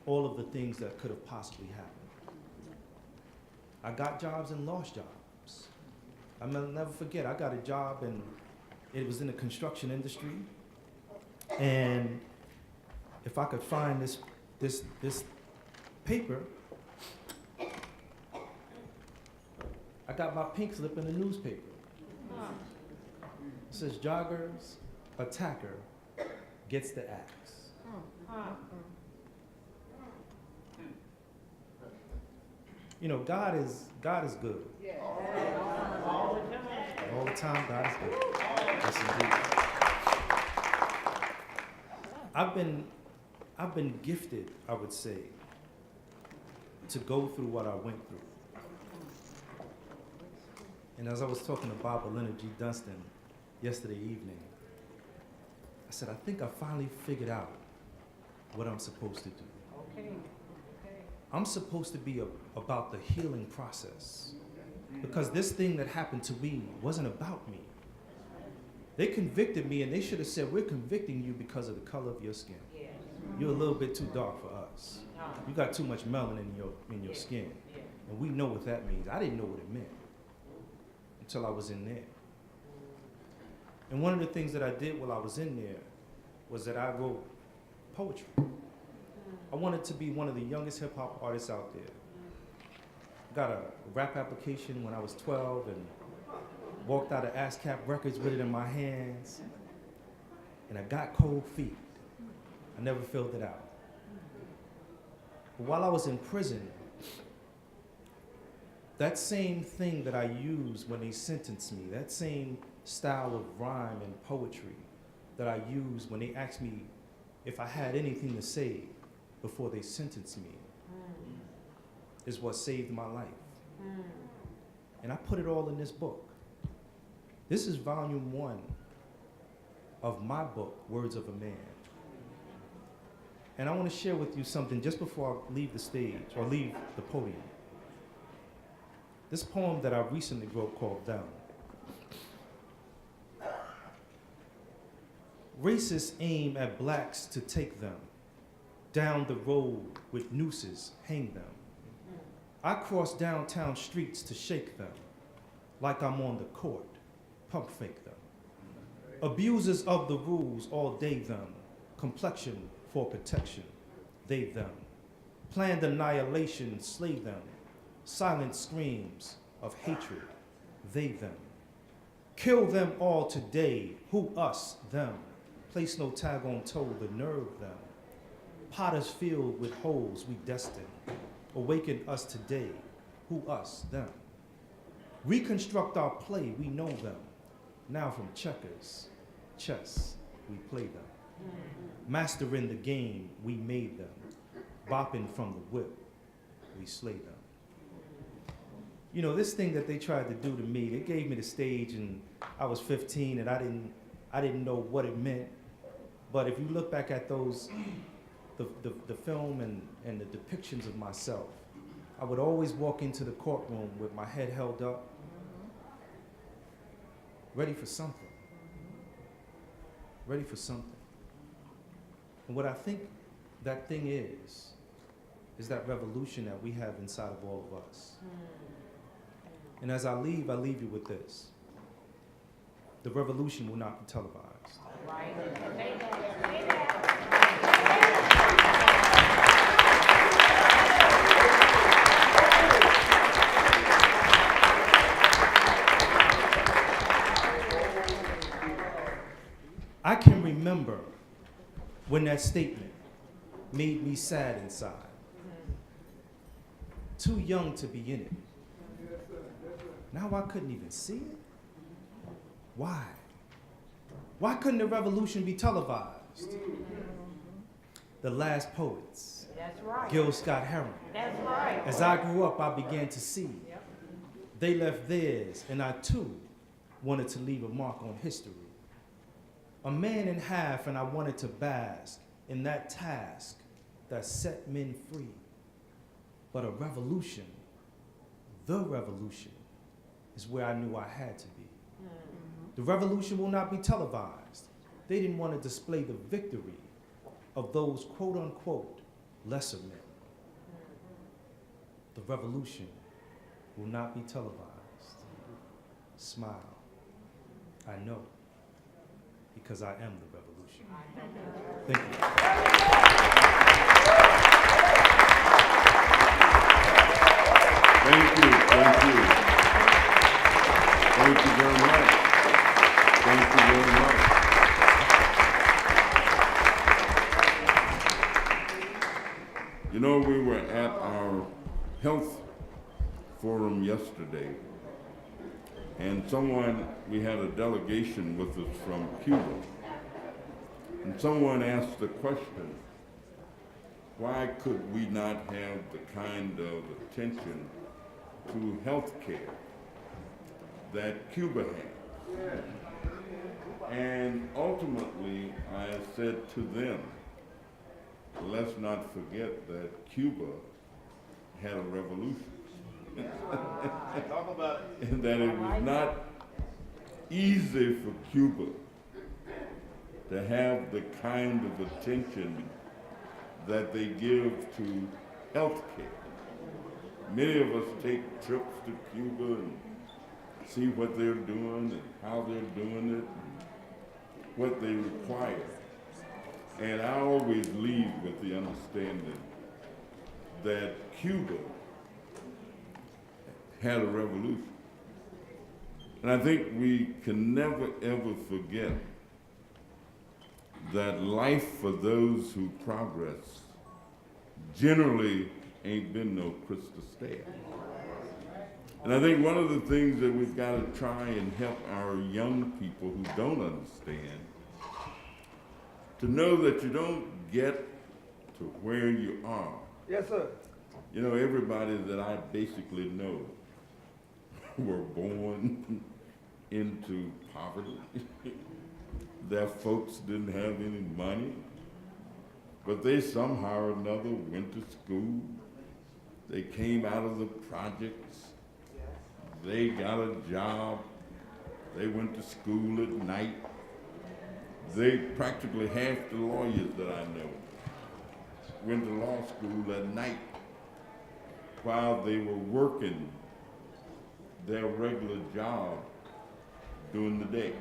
all of the things that could have possibly happened. I got jobs and lost jobs. I'll never forget, I got a job and it was in the construction industry. And if I could find this paper, I got my pink slip in the newspaper. It says, joggers, attacker gets the axe. You know, God is good. All the time, God is good. Yes, indeed. I've been gifted, I would say, to go through what I went through. And as I was talking to Barbara Leonard G. Dunstan yesterday evening, I said, I think I finally figured out what I'm supposed to do. Okay. I'm supposed to be about the healing process. Because this thing that happened to me wasn't about me. They convicted me and they should have said, we're convicting you because of the color of your skin. Yeah. You're a little bit too dark for us. You got too much melanin in your skin. Yeah. And we know what that means. I didn't know what it meant until I was in there. And one of the things that I did while I was in there was that I wrote poetry. I wanted to be one of the youngest hip hop artists out there. got a rap application when I was 12 and walked out of ASCAP Records with it in my hands, and I got cold feet. I never filled it out. But while I was in prison, that same thing that I used when they sentenced me, that same style of rhyme and poetry that I used when they asked me if I had anything to say before they sentenced me, is what saved my life. And I put it all in this book. This is volume 1 of my book, Words of a Man. And I want to share with you something just before I leave the stage, or leave the podium. This poem that I recently wrote called Down. Racists aim at blacks to take them. Down the road with nooses, hang them. I cross downtown streets to shake them, like I'm on the court, pump fake them. Abusers of the rules all day them, complexion for protection, they them. Planned annihilation, slay them, silent screams of hatred, they them. Kill them all today, who us, them. Place no tag on toe, the nerve them. Potters filled with holes we destine. Awaken us today, who us, them. Reconstruct our play, we know them. Now from checkers, chess, we play them. Mastering the game, we made them. Bopping from the whip, we slay them. You know, this thing that they tried to do to me, they gave me the stage and I was 15 and I didn't know what it meant. But if you look back at those, the film and the depictions of myself, I would always walk into the courtroom with my head held up, ready for something. Ready for something. And what I think that thing is that revolution that we have inside of all of us. And as I leave you with this. The revolution will not be televised. Right. I can remember when that statement made me sad inside. Too young to be in it. Now I couldn't even see it. Why? Why couldn't the revolution be televised? The Last Poets. That's right. Gil Scott-Heron. That's right. As I grew up, I began to see. Yep. They left theirs, and I too wanted to leave a mark on history. A man in half, and I wanted to bask in that task that set men free. But a revolution, the revolution, is where I knew I had to be. The revolution will not be televised. They didn't want to display the victory of those quote unquote lesser men. The revolution will not be televised. Smile. I know, because I am the revolution. Thank you. Thank you. Thank you very much. Thank you very much. You know, we were at our health forum yesterday, and we had a delegation with us from Cuba, and someone asked the question, why could we not have the kind of attention to health care that Cuba had? And ultimately, I said to them, let's not forget that Cuba had a revolution. Talk about it. And that it was not easy for Cuba to have the kind of attention that they give to health care. Many of us take trips to Cuba and see what they're doing and how they're doing it and what they require. And I always leave with the understanding that Cuba had a revolution. And I think we can never ever forget that life for those who progress generally ain't been no crystal stair. And I think one of the things that we've got to try and help our young people who don't understand to know that you don't get to where you are. Yes, sir. You know, everybody that I basically know were born into poverty. Their folks didn't have any money, but they somehow or another went to school. They came out of the projects. They got a job. They went to school at night. They practically half the lawyers that I know went to law school at night while they were working their regular job during the day.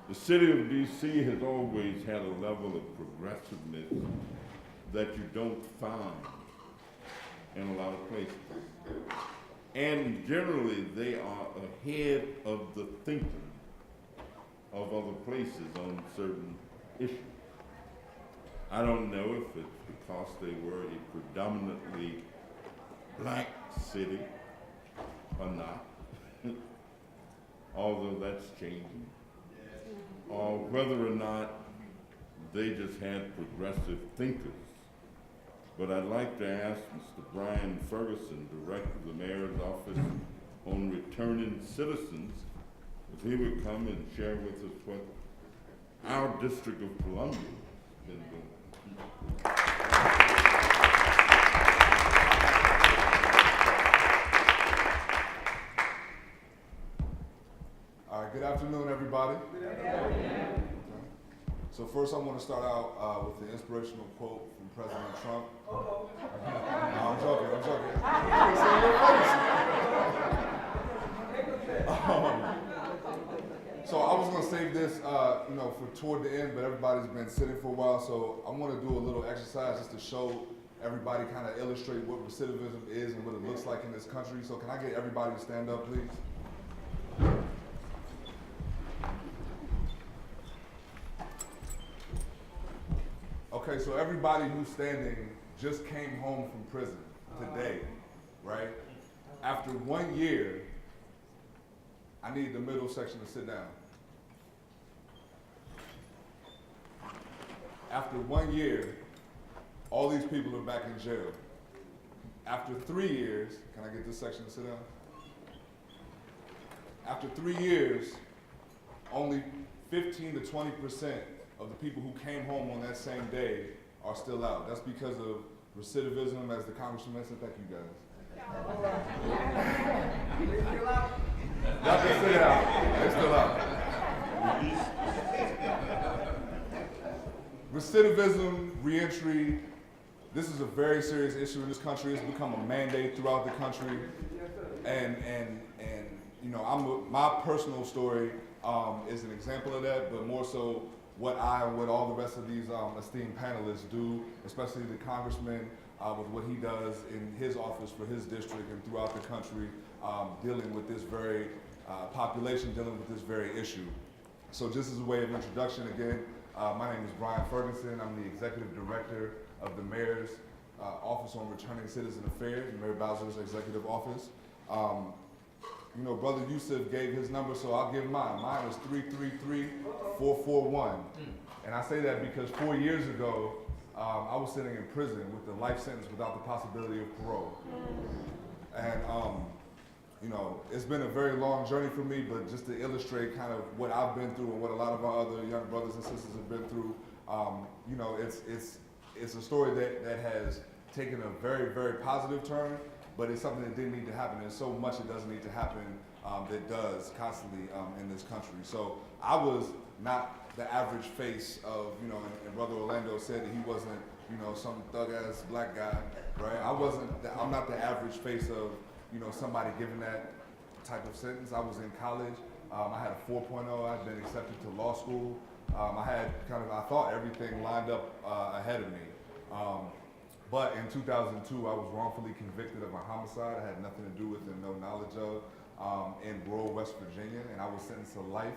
The city of D.C. has always had a level of progressiveness that you don't find in a lot of places. And generally, they are ahead of the thinking of other places on certain issues. I don't know if it's because they were a predominantly black city or not, although that's changing, or whether or not they just had progressive thinkers. But I'd like to ask Mr. Brian Ferguson, Director of the Mayor's Office on Returning Citizens, if he would come and share with us what our District of Columbia has been doing. All right, good afternoon, everybody. Good afternoon. So first I want to start out with the inspirational quote from President Trump. No, I'm joking. So I was going to save this, for toward the end, but everybody's been sitting for a while, so I want to do a little exercise just to show everybody, kind of illustrate what recidivism is and what it looks like in this country. So can I get everybody to stand up, please? Okay, so everybody who's standing just came home from prison today, right? After 1 year, I need the middle section to sit down. After 1 year, all these people are back in jail. After 3 years, can I get this section to sit down? After 3 years, only 15 to 20% of the people who came home on that same day are still out. That's because of recidivism, as the Congressman mentioned. Thank you, guys. They're still out. Y'all can sit out. They're still out. Recidivism, reentry, this is a very serious issue in this country. It's become a mandate throughout the country. And my personal story is an example of that, but more so what all the rest of these esteemed panelists do, especially the congressman with what he does in his office for his district and throughout the country, dealing with this very population, dealing with this very issue. So just as a way of introduction again, my name is Brian Ferguson. I'm the Executive Director of the Mayor's Office on Returning Citizen Affairs, Mayor Bowser's Executive Office. Brother Yusuf gave his number, so I'll give mine. Mine is 333-441. And I say that because 4 years ago, I was sitting in prison with a life sentence without the possibility of parole. And, it's been a very long journey for me, but just to illustrate kind of what I've been through and what a lot of our other young brothers and sisters have been through, it's a story that has taken a very, very positive turn, but it's something that didn't need to happen. There's so much that doesn't need to happen that does constantly in this country. So I was not the average face of, and Brother Orlando said that he wasn't, some thug-ass black guy, right? I'm not the average face of, somebody giving that type of sentence. I was in college. I had a 4.0. I'd been accepted to law school. I had I thought everything lined up ahead of me. But in 2002, I was wrongfully convicted of a homicide I had nothing to do with and no knowledge of in rural West Virginia, and I was sentenced to life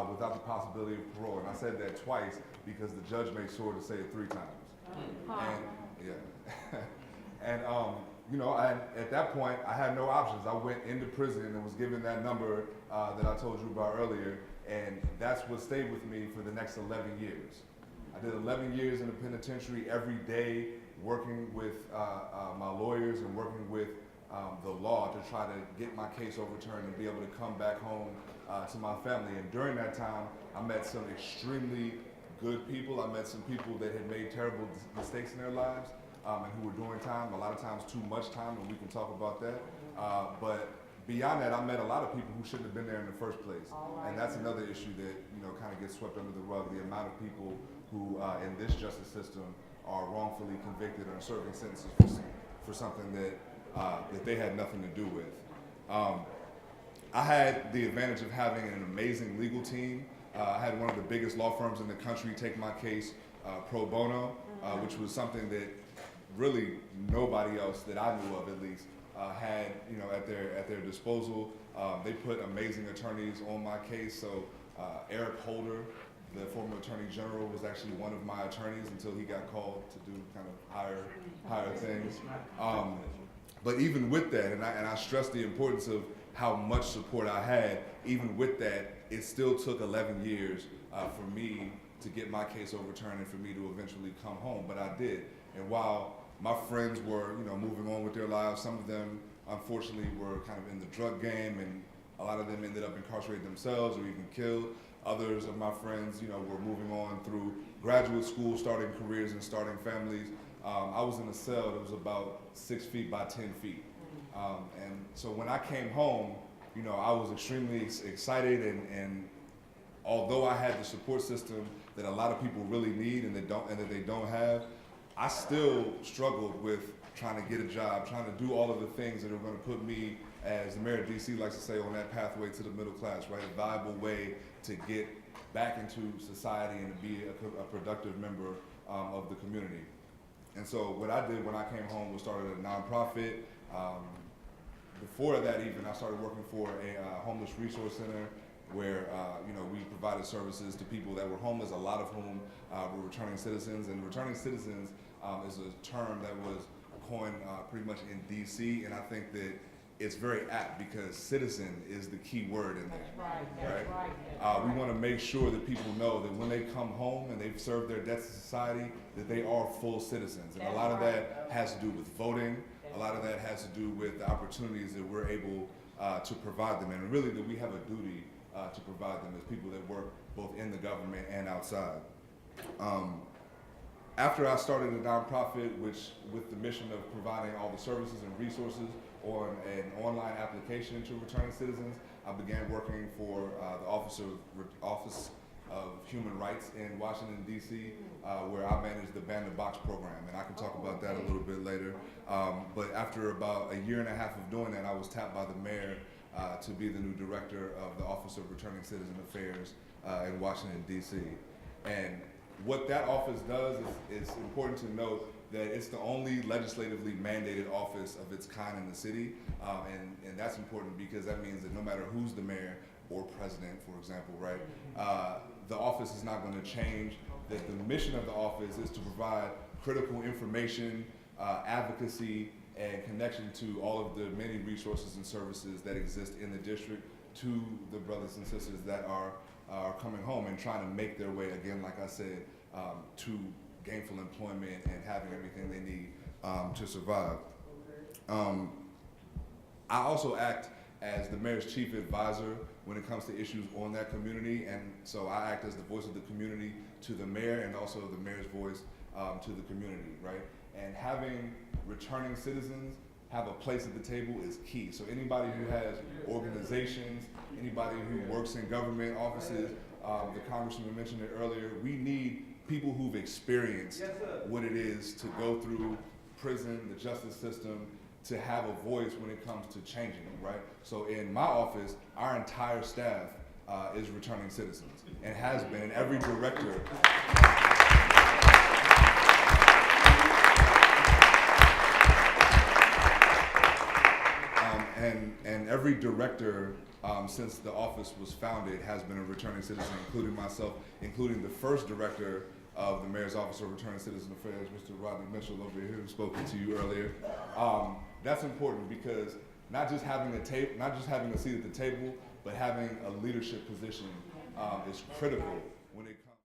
without the possibility of parole. And I said that twice because the judge made sure to say it 3 times. And yeah, and you know, at that point, I had no options. I went into prison and was given that number that I told you about earlier, and that's what stayed with me for the next 11 years. I did 11 years in the penitentiary every day, working with my lawyers and working with the law to try to get my case overturned and be able to come back home to my family. And during that time, I met some extremely good people. I met some people that had made terrible mistakes in their lives and who were doing time, a lot of times too much time, and we can talk about that. But beyond that, I met a lot of people who shouldn't have been there in the first place. And that's another issue that, you know, kind of gets swept under the rug, the amount of people who in this justice system are wrongfully convicted and serving sentences for something that that they had nothing to do with. I had the advantage of having an amazing legal team. I had one of the biggest law firms in the country take my case pro bono, which was something that really nobody else that I knew of, at least, had, you know, at their disposal. They put amazing attorneys on my case. So Eric Holder, the former Attorney General, was actually one of my attorneys until he got called to do kind of higher things. But even with that, and I stress the importance of how much support I had, even with that, it still took 11 years for me to get my case overturned and for me to eventually come home, but I did. And while my friends were, you know, moving on with their lives, some of them, unfortunately, were kind of in the drug game, and a lot of them ended up incarcerated themselves or even killed. Others of my friends, you know, were moving on through graduate school, starting careers and starting families. I was in a cell that was about 6 feet by 10 feet. And so when I came home, you know, I was extremely excited, and although I had the support system that a lot of people really need and that they don't have, I still struggled with trying to get a job, trying to do all of the things that are going to put me, as the mayor of DC likes to say, on that pathway to the middle class, right? A viable way to get back into society and to be a productive member of the community. And so what I did when I came home was started a nonprofit. Before that even, I started working for a homeless resource center where you know, we provided services to people that were homeless, a lot of whom were returning citizens. And returning citizens is a term that was coined pretty much in DC, and I think that it's very apt because citizen is the key word in there. Right? We want to make sure that people know that when they come home and they've served their debts to society, that they are full citizens. And a lot of that has to do with voting. A lot of that has to do with the opportunities that we're able to provide them, and really that we have a duty to provide them as people that work both in the government and outside. After I started a nonprofit, which with the mission of providing all the services and resources on an online application to returning citizens, I began working for the Office of Human Rights in Washington, D.C., where I manage the Ban the Box program, and I can talk about that a little bit later. But after about a year and a half of doing that, I was tapped by the mayor to be the new director of the Office of Returning Citizen Affairs in Washington, D.C. And what that office does is important to note that it's the only legislatively mandated office of its kind in the city, and that's important because that means that no matter who's the mayor or president, for example, right, the office is not going to change. That the mission of the office is to provide critical information, advocacy, and connection to all of the many resources and services that exist in the district to the brothers and sisters that are coming home and trying to make their way, again, like I said, to gainful employment and having everything they need to survive. I also act as the mayor's chief advisor when it comes to issues on that community, and so I act as the voice of the community to the mayor and also the mayor's voice to the community, right? And having returning citizens have a place at the table is key. So anybody who has organizations, anybody who works in government offices, the congressman mentioned it earlier, we need people who've experienced what it is to go through prison, the justice system, to have a voice when it comes to changing them, right? So in my office, our entire staff is returning citizens and has been, and every director. and every director since the office was founded has been a returning citizen, including myself, including the first director of the Mayor's Office of Returning Citizen Affairs, Mr. Rodney Mitchell over here, who spoke to you earlier. That's important because not just having a seat at the table, but having a leadership position is critical when it